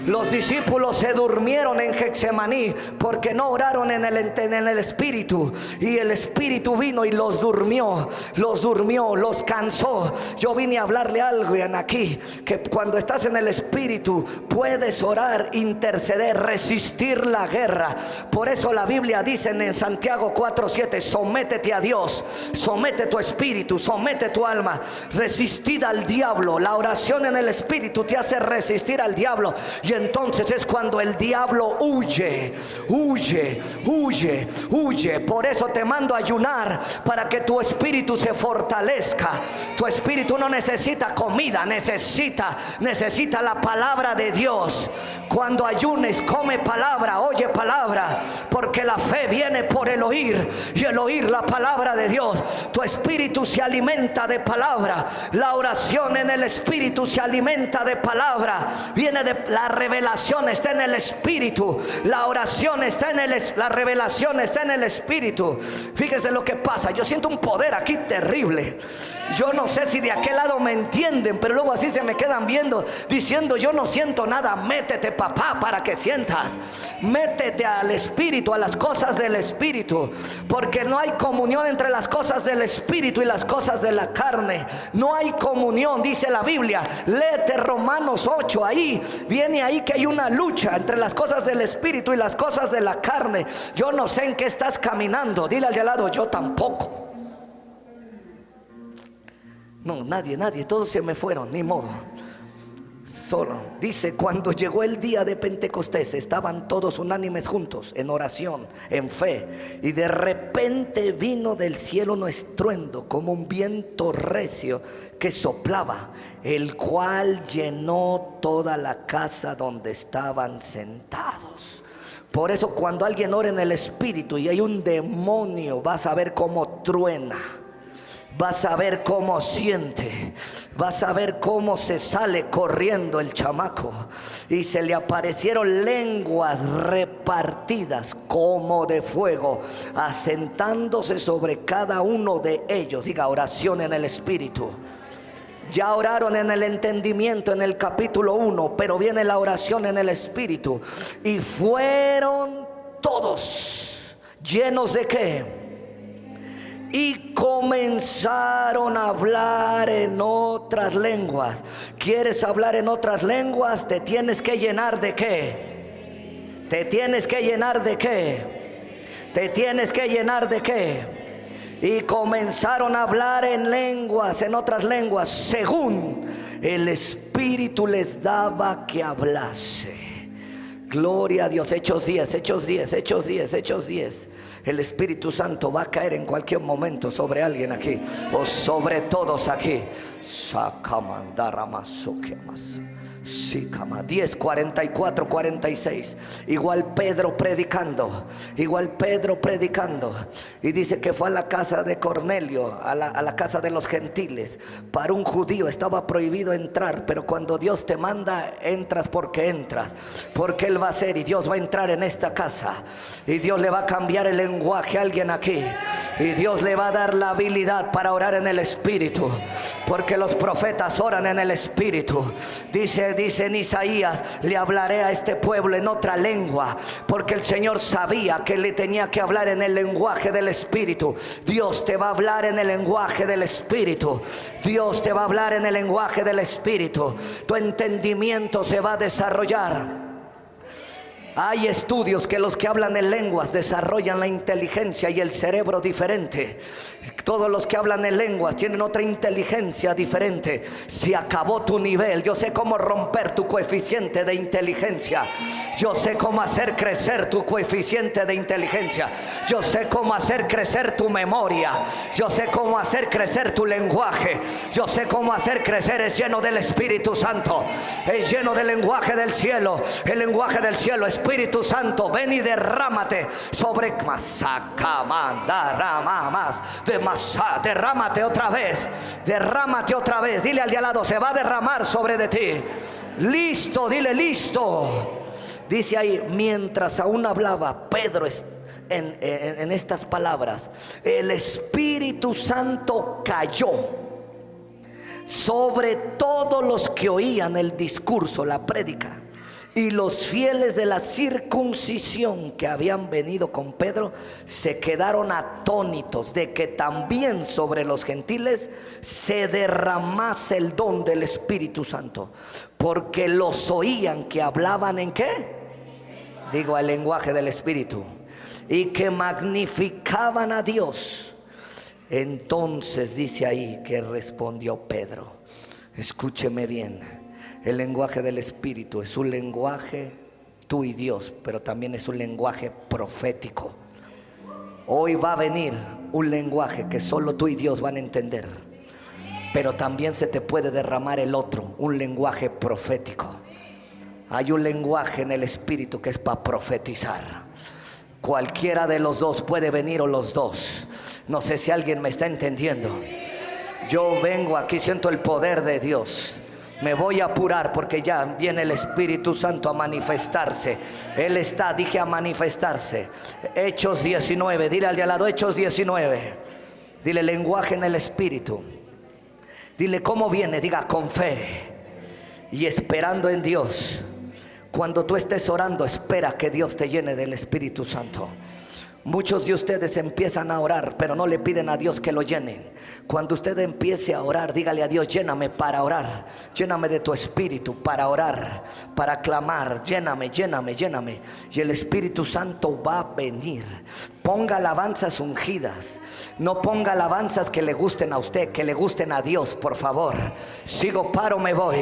A: Los discípulos se durmieron en Getsemaní porque no oraron en el Espíritu. Y el Espíritu vino y los durmió, los cansó. Yo vine a hablarle algo aquí, que cuando estás en el Espíritu puedes orar, interceder, resistir la guerra. Por eso la Biblia dice en Santiago 4:7, sométete a Dios, somete tu espíritu, somete tu alma, resistid al diablo. La oración en el Espíritu te hace resistir al diablo, y entonces es cuando el diablo huye. Por eso te mando a ayunar, para que tu espíritu se fortalezca. Tu espíritu no necesita comida, necesita la palabra de Dios. Cuando ayunes, come palabra, oye palabra, porque la fe viene por el oír, y el oír la palabra de Dios. Tu espíritu se alimenta de palabra. La oración en el Espíritu se alimenta de palabra. Viene de la revelación, está en el Espíritu. La oración está en la revelación está en el Espíritu. Fíjense lo que pasa. Yo siento un poder aquí terrible. Yo no sé si de aquel lado me entienden, pero luego así se me quedan viendo, diciendo, yo no siento nada. Métete, papá, para que sientas. Métete al Espíritu, a las cosas del Espíritu, porque no hay comunión entre las cosas del Espíritu y las cosas de la carne. No hay comunión, dice la Biblia. Léete Romanos 8, ahí viene ahí que hay una lucha entre las cosas del Espíritu y las cosas de la carne. Yo no sé en qué estás caminando. Dile al de al lado, yo tampoco. No, nadie, todos se me fueron, ni modo. Solo dice, cuando llegó el día de Pentecostés, estaban todos unánimes juntos en oración, en fe, y de repente vino del cielo un estruendo como un viento recio que soplaba, el cual llenó toda la casa donde estaban sentados. Por eso cuando alguien ora en el Espíritu y hay un demonio, vas a ver cómo truena. Vas a ver cómo siente, vas a ver cómo se sale corriendo el chamaco. Y se le aparecieron lenguas repartidas como de fuego, asentándose sobre cada uno de ellos. Diga, oración en el Espíritu. Ya oraron en el entendimiento en el capítulo 1, pero viene la oración en el Espíritu. Y fueron todos llenos de ¿qué? Y comenzaron a hablar en otras lenguas. ¿Quieres hablar en otras lenguas? Te tienes que llenar de ¿qué? Te tienes que llenar de ¿qué? Te tienes que llenar de ¿qué? Y comenzaron a hablar en lenguas, en otras lenguas, según el Espíritu les daba que hablase. Gloria a Dios. Hechos 10. El Espíritu Santo va a caer en cualquier momento sobre alguien aquí, o sobre todos aquí. 10, 44, 46. Igual Pedro predicando. Y dice que fue a la casa de Cornelio, a la casa de los gentiles. Para un judío estaba prohibido entrar, pero cuando Dios te manda, entras porque entras. Porque Él va a hacer, y Dios va a entrar en esta casa, y Dios le va a cambiar el lenguaje a alguien aquí, y Dios le va a dar la habilidad para orar en el Espíritu, porque los profetas oran en el Espíritu. Dice en Isaías, le hablaré a este pueblo en otra lengua, porque el Señor sabía que le tenía que hablar en el lenguaje del Espíritu. Dios te va a hablar en el lenguaje del Espíritu. Dios te va a hablar en el lenguaje del Espíritu. Tu entendimiento se va a desarrollar. Hay estudios que los que hablan en lenguas desarrollan la inteligencia y el cerebro diferente. Todos los que hablan en lenguas tienen otra inteligencia diferente. Se acabó tu nivel. Yo sé cómo romper tu coeficiente de inteligencia. Yo sé cómo hacer crecer tu coeficiente de inteligencia. Yo sé cómo hacer crecer tu memoria. Yo sé cómo hacer crecer tu lenguaje. Yo sé cómo hacer crecer. Es lleno del Espíritu Santo. Es lleno del lenguaje del cielo. El lenguaje del cielo es Espíritu Santo, ven y derrámate sobre derrámate otra vez, derrámate otra vez. Dile al de al lado, se va a derramar sobre de ti. Listo, dile listo. Dice ahí, mientras aún hablaba Pedro en estas palabras, el Espíritu Santo cayó sobre todos los que oían el discurso, la prédica. Y los fieles de la circuncisión que habían venido con Pedro se quedaron atónitos de que también sobre los gentiles se derramase el don del Espíritu Santo, porque los oían que hablaban ¿en qué? Digo, el lenguaje del Espíritu, y que magnificaban a Dios. Entonces dice ahí que respondió Pedro. Escúcheme bien. El lenguaje del Espíritu es un lenguaje tú y Dios, pero también es un lenguaje profético. Hoy va a venir un lenguaje que solo tú y Dios van a entender, pero también se te puede derramar el otro, un lenguaje profético. Hay un lenguaje en el Espíritu que es para profetizar. Cualquiera de los dos puede venir, o los dos. No sé si alguien me está entendiendo. Yo vengo aquí, siento el poder de Dios. Me voy a apurar porque ya viene el Espíritu Santo a manifestarse. Él está, dije, a manifestarse. Hechos 19, dile al de al lado, Hechos 19. Dile, lenguaje en el Espíritu. Dile cómo viene, diga, con fe y esperando en Dios. Cuando tú estés orando, espera que Dios te llene del Espíritu Santo. Muchos de ustedes empiezan a orar, pero no le piden a Dios que lo llenen. Cuando usted empiece a orar, dígale a Dios, lléname para orar. Lléname de tu Espíritu para orar, para clamar. Lléname, lléname, lléname. Y el Espíritu Santo va a venir. Ponga alabanzas ungidas. No ponga alabanzas que le gusten a usted, que le gusten a Dios, por favor. Sigo, paro, me voy.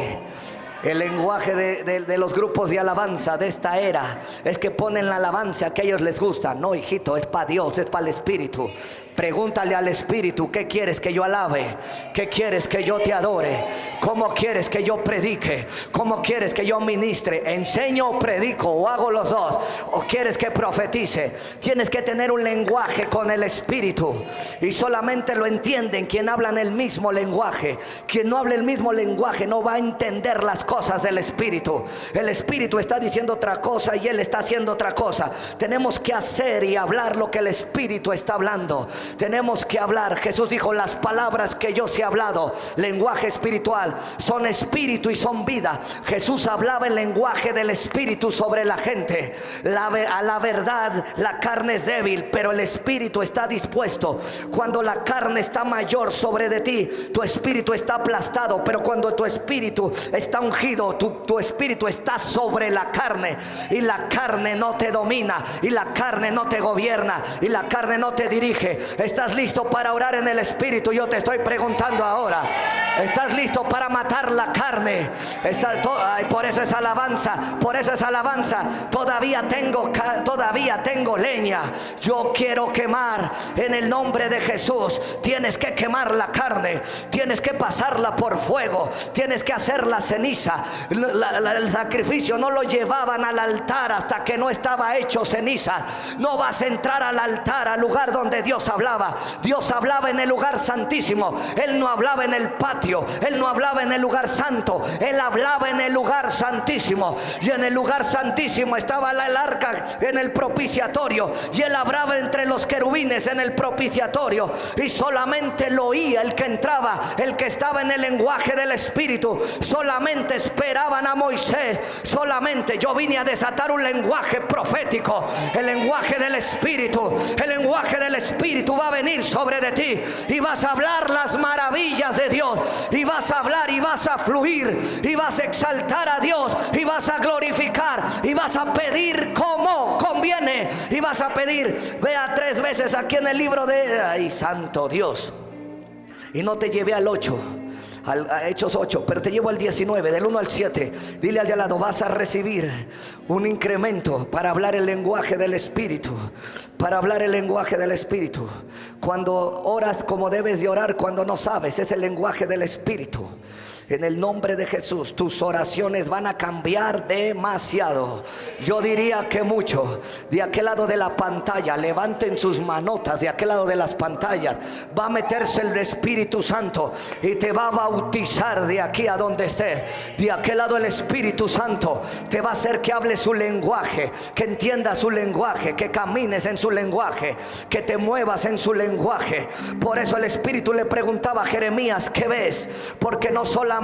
A: El lenguaje de los grupos de alabanza de esta era es que ponen la alabanza que a ellos les gusta. No, hijito, es para Dios, es para el Espíritu. Pregúntale al Espíritu, ¿qué quieres que yo alabe? ¿Qué quieres que yo te adore? ¿Cómo quieres que yo predique? ¿Cómo quieres que yo ministre? ¿Enseño o predico? ¿O hago los dos? ¿O quieres que profetice? Tienes que tener un lenguaje con el Espíritu. Y solamente lo entienden quien hablan el mismo lenguaje. Quien no habla el mismo lenguaje no va a entender las cosas del Espíritu. El Espíritu está diciendo otra cosa y Él está haciendo otra cosa. Tenemos que hacer y hablar lo que el Espíritu está hablando. Tenemos que hablar. Jesús dijo, las palabras que yo os he hablado, lenguaje espiritual, son espíritu y son vida. Jesús hablaba el lenguaje del Espíritu sobre la gente. A la verdad, la carne es débil, pero el Espíritu está dispuesto. Cuando la carne está mayor sobre de ti, tu espíritu está aplastado. Pero cuando tu espíritu está ungido, tu espíritu está sobre la carne, y la carne no te domina, y la carne no te gobierna, y la carne no te dirige. ¿Estás listo para orar en el Espíritu? Yo te estoy preguntando ahora. ¿Estás listo para matar la carne? Por eso es alabanza. Por eso es alabanza. Todavía tengo leña. Yo quiero quemar en el nombre de Jesús. Tienes que quemar la carne. Tienes que pasarla por fuego. Tienes que hacerla ceniza. El sacrificio no lo llevaban al altar hasta que no estaba hecho ceniza. No vas a entrar al altar, al lugar donde Dios hablaba. Dios hablaba en el lugar santísimo. Él no hablaba en el patio. Él no hablaba en el lugar santo. Él hablaba en el lugar santísimo. Y en el lugar santísimo estaba el arca en el propiciatorio. Y Él hablaba entre los querubines en el propiciatorio. Y solamente lo oía el que entraba, el que estaba en el lenguaje del Espíritu. Solamente esperaban a Moisés. Solamente yo vine a desatar un lenguaje profético. El lenguaje del Espíritu. El lenguaje del Espíritu va a venir sobre de ti, y vas a hablar las maravillas de Dios, y vas a hablar y vas a fluir, y vas a exaltar a Dios, y vas a glorificar, y vas a pedir como conviene, y vas a pedir. Vea 3 veces aquí en el libro de ay, santo Dios, y no te llevé al 8, a Hechos 8, pero te llevo al 19, del 1 al 7. Dile al de al lado, vas a recibir un incremento para hablar el lenguaje del Espíritu, para hablar el lenguaje del Espíritu. Cuando oras como debes de orar, cuando no sabes, es el lenguaje del Espíritu. En el nombre de Jesús, tus oraciones van a cambiar demasiado. Yo diría que mucho. De aquel lado de la pantalla, levanten sus manotas. De aquel lado de las pantallas va a meterse el Espíritu Santo y te va a bautizar de aquí a donde estés. De aquel lado el Espíritu Santo te va a hacer que hables su lenguaje, que entiendas su lenguaje, que camines en su lenguaje, que te muevas en su lenguaje. Por eso el Espíritu le preguntaba a Jeremías: ¿qué ves? Porque no solamente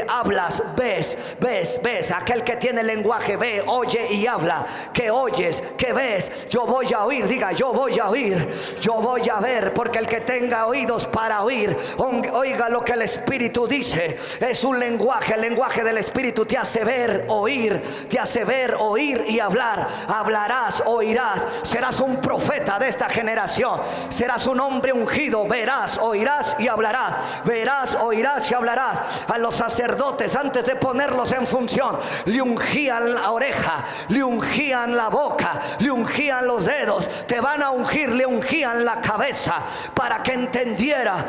A: hablas, ves. Aquel que tiene lenguaje ve, oye y habla. ¿Qué oyes? ¿Qué ves? Yo voy a oír. Diga: yo voy a oír, yo voy a ver. Porque el que tenga oídos para oír, oiga lo que el Espíritu dice. Es un lenguaje. El lenguaje del Espíritu te hace ver, oír. Te hace ver, oír y hablar. Hablarás, oirás. Serás un profeta de esta generación. Serás un hombre ungido. Verás, oirás y hablarás. Verás, oirás y hablarás. A los sacerdotes, antes de ponerlos en función, le ungían la oreja, le ungían la boca, le ungían los dedos. Te van a ungir, le ungían la cabeza, para que entendiera.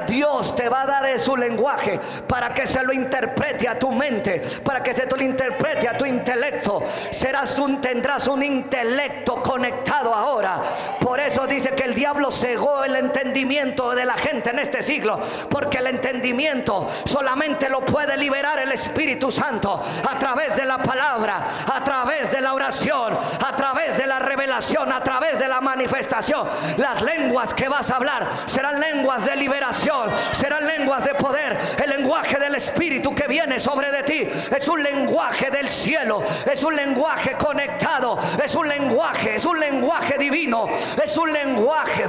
A: Dios te va a dar su lenguaje, para que se lo interprete a tu mente, para que se lo interprete a tu intelecto. Tendrás un intelecto conectado ahora. Por eso dice que el diablo cegó el entendimiento de la gente en este siglo, porque el entendimiento solamente lo puede liberar el Espíritu Santo, a través de la palabra, a través de la oración, a través de la revelación, a través de la manifestación. Las lenguas que vas a hablar serán lenguas de liberación, serán lenguas de poder. El lenguaje del Espíritu que viene sobre de ti es un lenguaje del cielo, es un lenguaje conectado, es un lenguaje divino, es un lenguaje,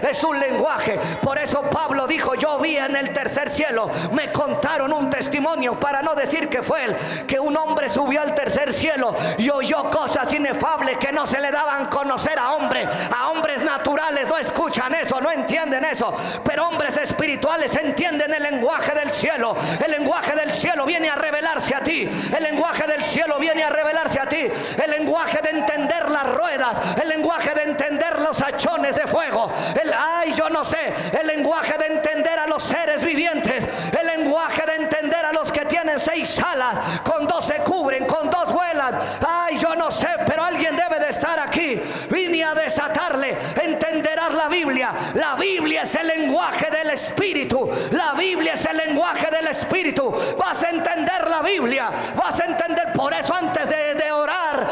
A: es un lenguaje. Por eso Pablo dijo: yo vi en el tercer cielo, me contaron un testimonio, para no decir que fue él, que un hombre subió al tercer cielo y oyó cosas inefables que no se le daban a conocer a hombres. A hombres naturales no escuchan eso, no entienden eso, pero hombres espirituales entienden el lenguaje del cielo. El lenguaje del cielo viene a revelarse a ti. El lenguaje del cielo viene a revelarse a ti. El lenguaje de entender las ruedas, el lenguaje de entender los hachones de fuego, el lenguaje de entender a los seres vivientes, el lenguaje de entender a los que tienen 6 alas, con 2 se cubren, con 2 vuelan. Yo no sé, pero alguien debe de estar aquí. Vine a desatarle. Entenderás la Biblia. La Biblia es el lenguaje del Espíritu. La Biblia es el lenguaje del Espíritu. Vas a entender la Biblia, vas a entender. Por eso antes de orar,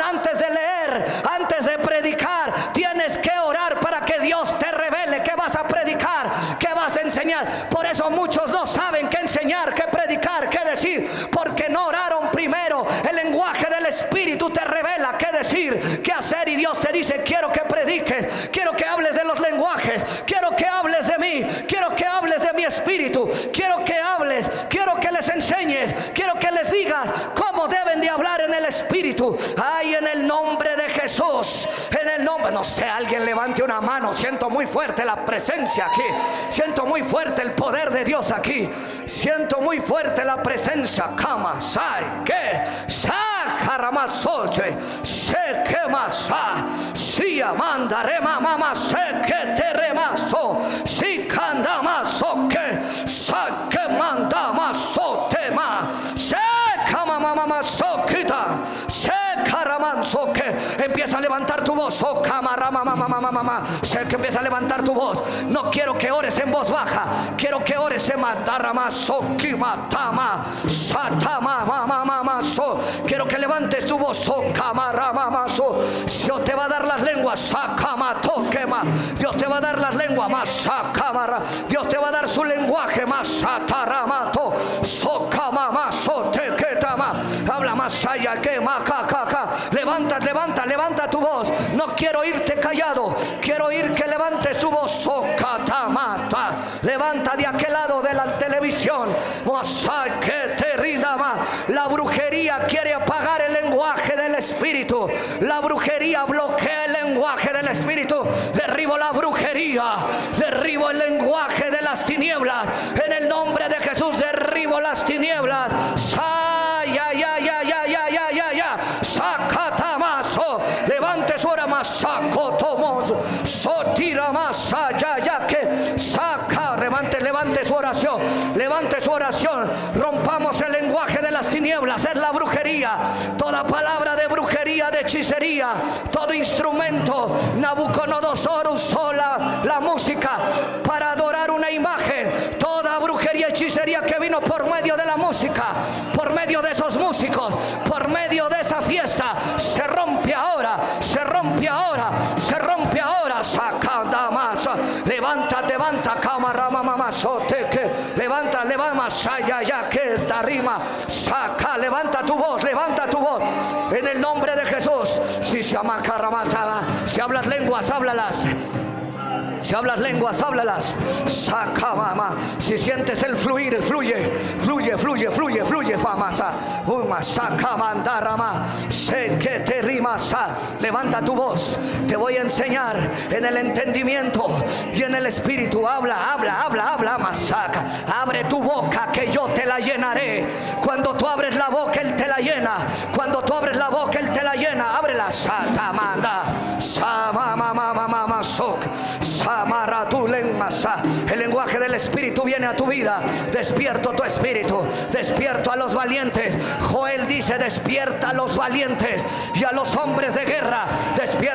A: antes de leer, antes de predicar, tienes que orar para que Dios te revele qué vas a predicar, qué vas a enseñar. Por eso muchos no saben qué enseñar, qué predicar, qué decir, porque no oraron primero. El lenguaje del Espíritu te revela qué decir, qué hacer, y Dios te dice: quiero que prediques, quiero que hables de los lenguajes, quiero que hables de mí, quiero que hables de mi Espíritu, quiero que hables, quiero que les enseñes, quiero que les digas cómo deben de hablar en el Espíritu. En el nombre de Jesús, en el nombre, no sé, alguien levante una mano. Siento muy fuerte la presencia aquí, siento muy fuerte el poder de Dios aquí, siento muy fuerte la presencia. Kama sai que sacaramasoche se quemasa si amanda rema mama se que te remaso si candamaso que saque manda maso tema se kama mama so kita se caramanso que empieza a levantar tu voz. Oh camarama mamá, sé que empieza a levantar tu voz. No quiero que ores en voz baja, quiero que ores en matarama so kimatama satama mamá so. Quiero que levantes tu voz. Oh camarama so. Dios te va a dar las lenguas. Sacama toquema. Dios te va a dar las lenguas más. Sacamara. Dios te va a dar su lenguaje más. Sataramato socama más so te quetama. Habla más allá que macaca. Levanta tu voz. No quiero irte callado, quiero oír que levantes tu voz. Socatamata. Levanta de aquel lado de la televisión. La brujería quiere apagar el lenguaje del Espíritu. La brujería bloquea el lenguaje del Espíritu. Derribo la brujería, derribo el lenguaje de las tinieblas. En el nombre de Jesús derribo las tinieblas. Sakatama. levante su oración, levante su oración. Rompamos el lenguaje de las tinieblas, es la brujería. Toda palabra de brujería, de hechicería, todo instrumento. Nabucodonosor usó la música para adorar una imagen. Toda brujería, hechicería que vino por medio de la música, por medio de esos músicos, por medio de esa fiesta, se rompe ahora, se rompe ahora, se rompe ahora. Sacanda más, levanta, levanta, cámara, mamá, soteque, levanta, levanta, saya, ya que esta rima, saca, levanta tu voz, en el nombre de Jesús. Si se llama carramataba, si hablas lenguas, háblalas. Si hablas lenguas, háblalas. Saca, mamá. Si sientes el fluir, fluye, fluye, fluye, fluye, fluye. Famasa. Saca, mandarama. Sé que te rimas. Levanta tu voz. Te voy a enseñar en el entendimiento y en el espíritu. Habla, habla, habla, habla. Masaca. Abre tu boca que yo te la llenaré. Cuando tú abres la boca, Él te la llena. Cuando tú abres la boca, Él te la llena. Ábrela. Sata, manda. Sama, mamá, mamá, sok. Samara tu lengua. El lenguaje del espíritu viene a tu vida. Despierto tu espíritu, despierto a los valientes. Joel dice: despierta a los valientes y a los hombres de guerra. Despierta.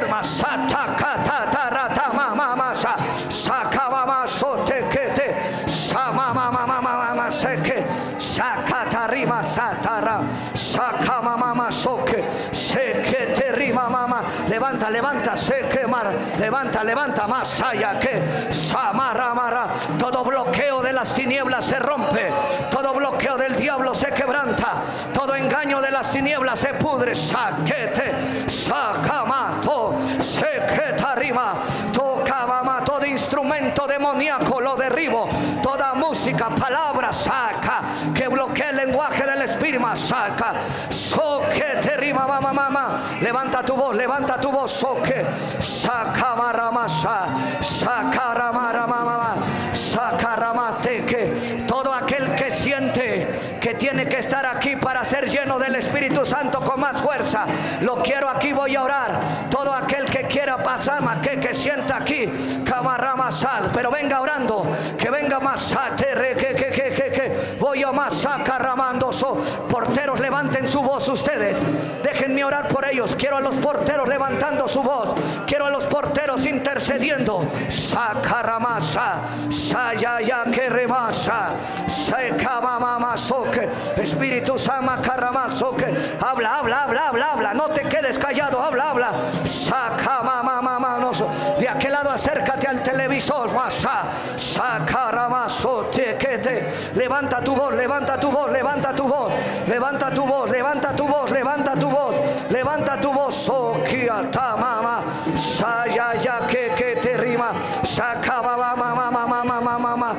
A: Levanta, levanta, se quemar, levanta, levanta más allá que Samarra. Todo bloqueo de las tinieblas se rompe, todo bloqueo del diablo se quebranta, todo engaño de las tinieblas se pudre. Saquete, sacamato, sequeta arriba, tocaba, todo instrumento demoníaco lo derribo, toda música, palabra, saca, que bloquea el lenguaje del espíritu, saca, soquete rima, mamá, levanta tu voz, levanta tu voz, soque, saca maramasa, saca ramara, saca ramateque. Todo aquel que siente que tiene que estar aquí para ser lleno del Espíritu Santo con más fuerza, lo quiero aquí, voy a orar. Todo aquel que quiera pasar, que sienta aquí, camaramasal, pero venga orando, que venga más, que voy a más sacar ramandoso. Porteros, levanten su voz ustedes, déjenme orar por ellos. Quiero a los porteros levantando su voz, quiero a los porteros intercediendo. Sacaramasa, sayaya que remasa, secamamasoque, Espíritu Sama caramasoque. Habla, habla, habla, habla, habla, no te quedes callado, habla, habla. Sacamamamanos, de aquel lado acércate al televisor, masa, sacaramasote, que te levanta tu voz, levanta tu voz, levanta tu voz, levanta tu voz, levanta tu voz, levanta tu voz, levanta tu voz, soquiata mama, sayaya que te rima, sacaba mamá.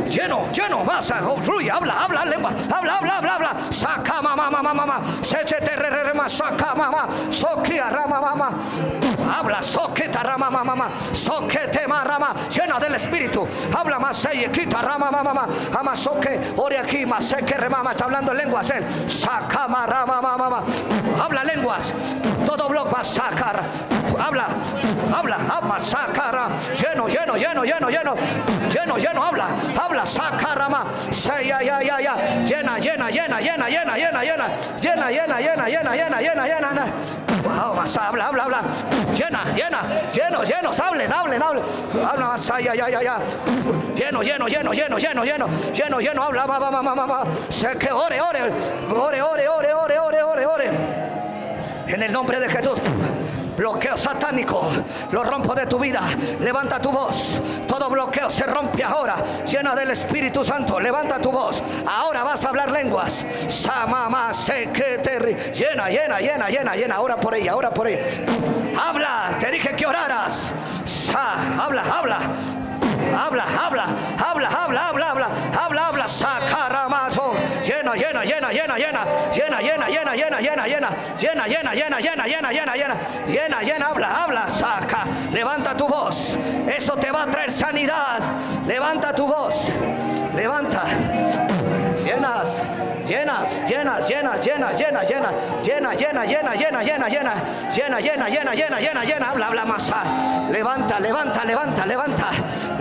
A: Lleno, vas, fluye, habla, lengua, habla, saca mamá, se te rema, saca mamá, soquia rama mamá, habla, soqueta rama mamá, soquete marama, llena del espíritu, habla más, se quita rama mamá, ama soque, ore aquí, más se que remama, está hablando en lenguas él, saca marama mamá, habla lenguas, todo blog va a sacar, habla, ama sacara, lleno, habla, saca rama, ya, llena, vamos, habla, llena, llenos, hablen, habla más, ya, lleno, habla, mamá, sé que ore, en el nombre de Jesús. Bloqueo satánico, lo rompo de tu vida. Levanta tu voz. Todo bloqueo se rompe ahora. Llena del Espíritu Santo. Levanta tu voz. Ahora vas a hablar lenguas. Samama seketeri. Llena. Ora por ella. Habla. Te dije que oraras. Habla. Sacaramazo. Llena. Habla, saca. Levanta tu voz. Eso te va a traer sanidad. Levanta tu voz. Levanta. Llenas. Habla más. Levanta.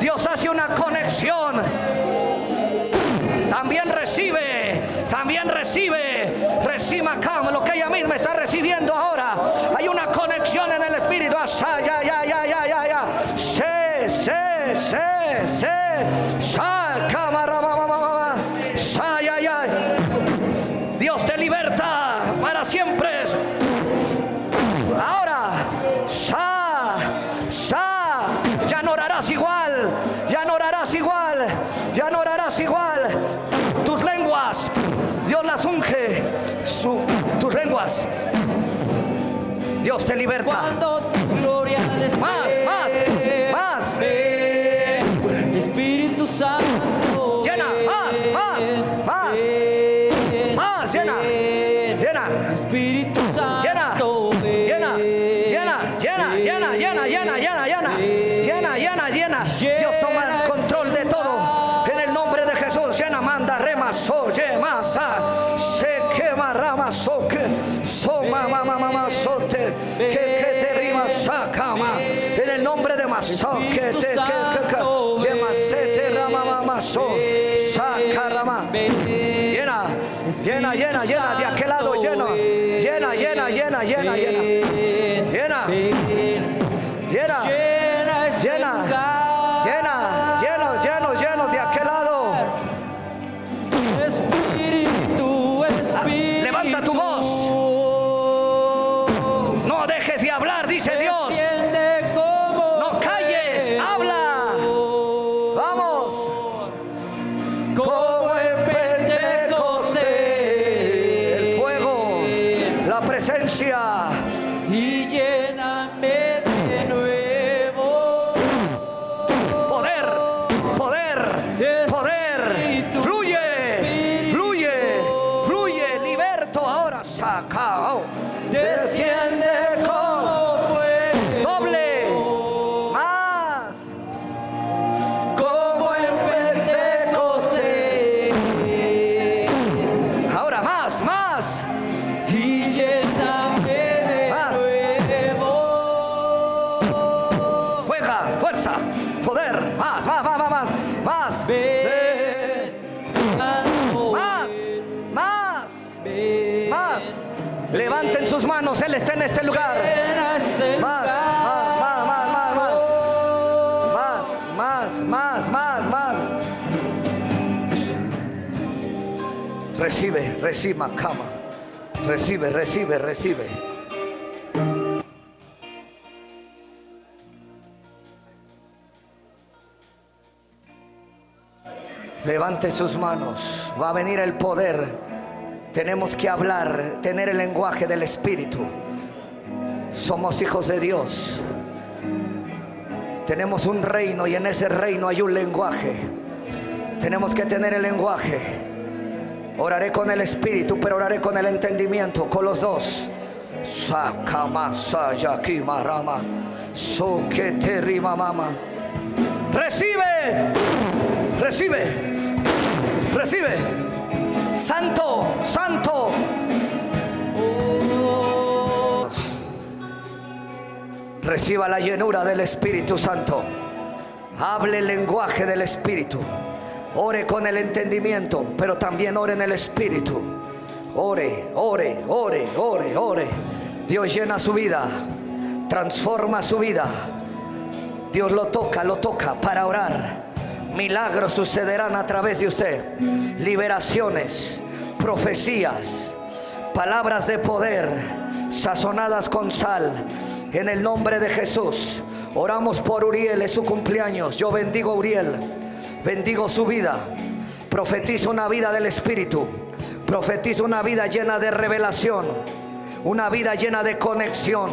A: Dios hace una conexión. También recibe, lo que ella misma está recibiendo ahora. Hay una conexión en el espíritu. Dios te liberta para siempre. Ahora, ya no orarás igual, ya no orarás igual, ya no orarás igual. Tus lenguas, Dios las unge. Tus lenguas, Dios te liberta.
B: Cuando tu gloria despegue,
A: más.
B: Espíritu Santo,
A: Llena, más, llena.
B: Espíritu Santo,
A: llena. Dios toma el control de todo. En el nombre de Jesús, llena, manda, rema, se quema, rama, que te rima, sacama. En el nombre de Masó, que te llama, se te rama, sacarama. Llena, de aquel lado, llena, llenos de aquel lado.
B: Espíritu.
A: Levanta tu voz. No dejes de hablar, dice Dios. No calles, habla. Vamos.
B: Como en Pentecostés,
A: El fuego, la presencia.
B: y lléname de nuevo.
A: Poder. Fluye. Liberto ahora. Sacao.
B: Desciende como fuego,
A: Doble. Más.
B: como en Pentecostés,
A: Ahora más.
B: y lléname de
A: Más.
B: nuevo.
A: Juega, fuerza, poder. Más. Más. Levanten sus manos, Él está en este lugar. Más. Recibe, cama. Recibe. Levante sus manos. Va a venir el poder. Tenemos que hablar, tener el lenguaje del Espíritu. Somos hijos de Dios. Tenemos un reino y en ese reino hay un lenguaje. Tenemos que tener el lenguaje. Oraré con el Espíritu, pero oraré con el entendimiento, con los dos. Recibe. Santo. Reciba la llenura del Espíritu Santo. Hable el lenguaje del Espíritu. Ore con el entendimiento, pero también ore en el Espíritu. Ore. Dios llena su vida, transforma su vida. Dios lo toca para orar. Milagros sucederán a través de usted. Liberaciones, profecías, palabras de poder sazonadas con sal. En el nombre de Jesús. Oramos por Uriel, es su cumpleaños. Yo bendigo a Uriel, bendigo su vida. Profetizo una vida del Espíritu. Profetizo una vida llena de revelación, una vida llena de conexión,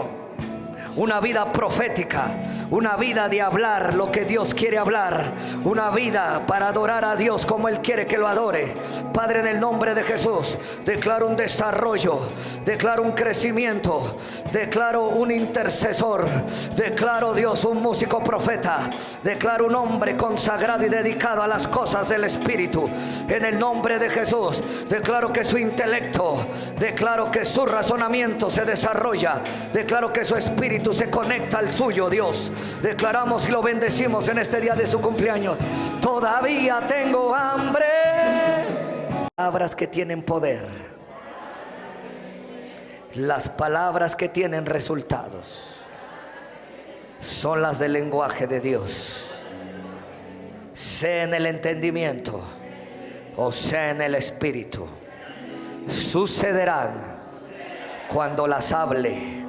A: una vida profética, una vida de hablar lo que Dios quiere hablar, una vida para adorar a Dios como Él quiere que lo adore. Padre, en el nombre de Jesús, declaro un desarrollo, declaro un crecimiento, declaro un intercesor, declaro, Dios, un músico profeta, declaro un hombre consagrado y dedicado a las cosas del Espíritu. En el nombre de Jesús, declaro que su intelecto, declaro que su razonamiento se desarrolla, declaro que su espíritu se conecta al suyo, Dios. Declaramos y lo bendecimos en este día de su cumpleaños. Todavía tengo hambre. Palabras que tienen poder. Las palabras que tienen resultados son las del lenguaje de Dios. Sea en el entendimiento o sea en el espíritu, sucederán cuando las hable,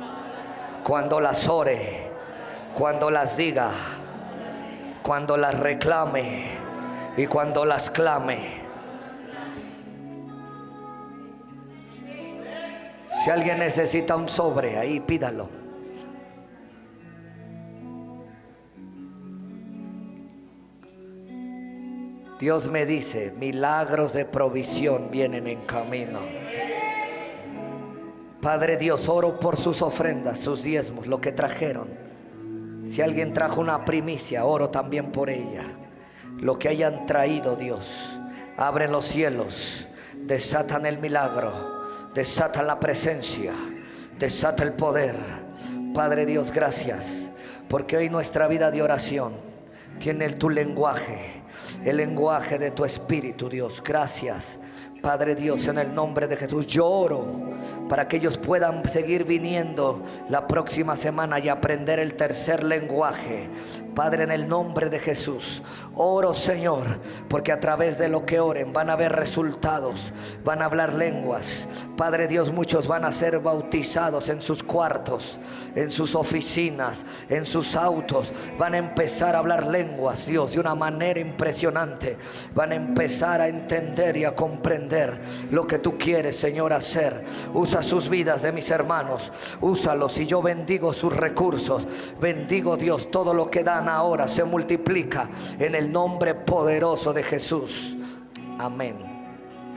A: cuando las ore, cuando las diga, cuando las reclame y cuando las clame. Si alguien necesita un sobre, ahí pídalo. Dios me dice, milagros de provisión vienen en camino. Padre Dios, oro por sus ofrendas, sus diezmos, lo que trajeron. Si alguien trajo una primicia, oro también por ella. Lo que hayan traído, Dios, abren los cielos, desatan el milagro, desatan la presencia, desata el poder. Padre Dios, gracias, porque hoy nuestra vida de oración tiene tu lenguaje, el lenguaje de tu espíritu, Dios. Gracias, Padre Dios, en el nombre de Jesús. Yo oro para que ellos puedan seguir viniendo la próxima semana y aprender el tercer lenguaje. Padre, en el nombre de Jesús, oro, Señor, porque a través de lo que oren van a ver resultados, van a hablar lenguas. Padre Dios, muchos van a ser bautizados en sus cuartos, en sus oficinas, en sus autos. Van a empezar a hablar lenguas, Dios, de una manera impresionante. Van a empezar a entender y a comprender lo que tú quieres, Señor, hacer. Usa sus vidas de mis hermanos, úsalos, y yo bendigo sus recursos. Bendigo, Dios, todo lo que dan ahora se multiplica en el nombre poderoso de Jesús. Amén.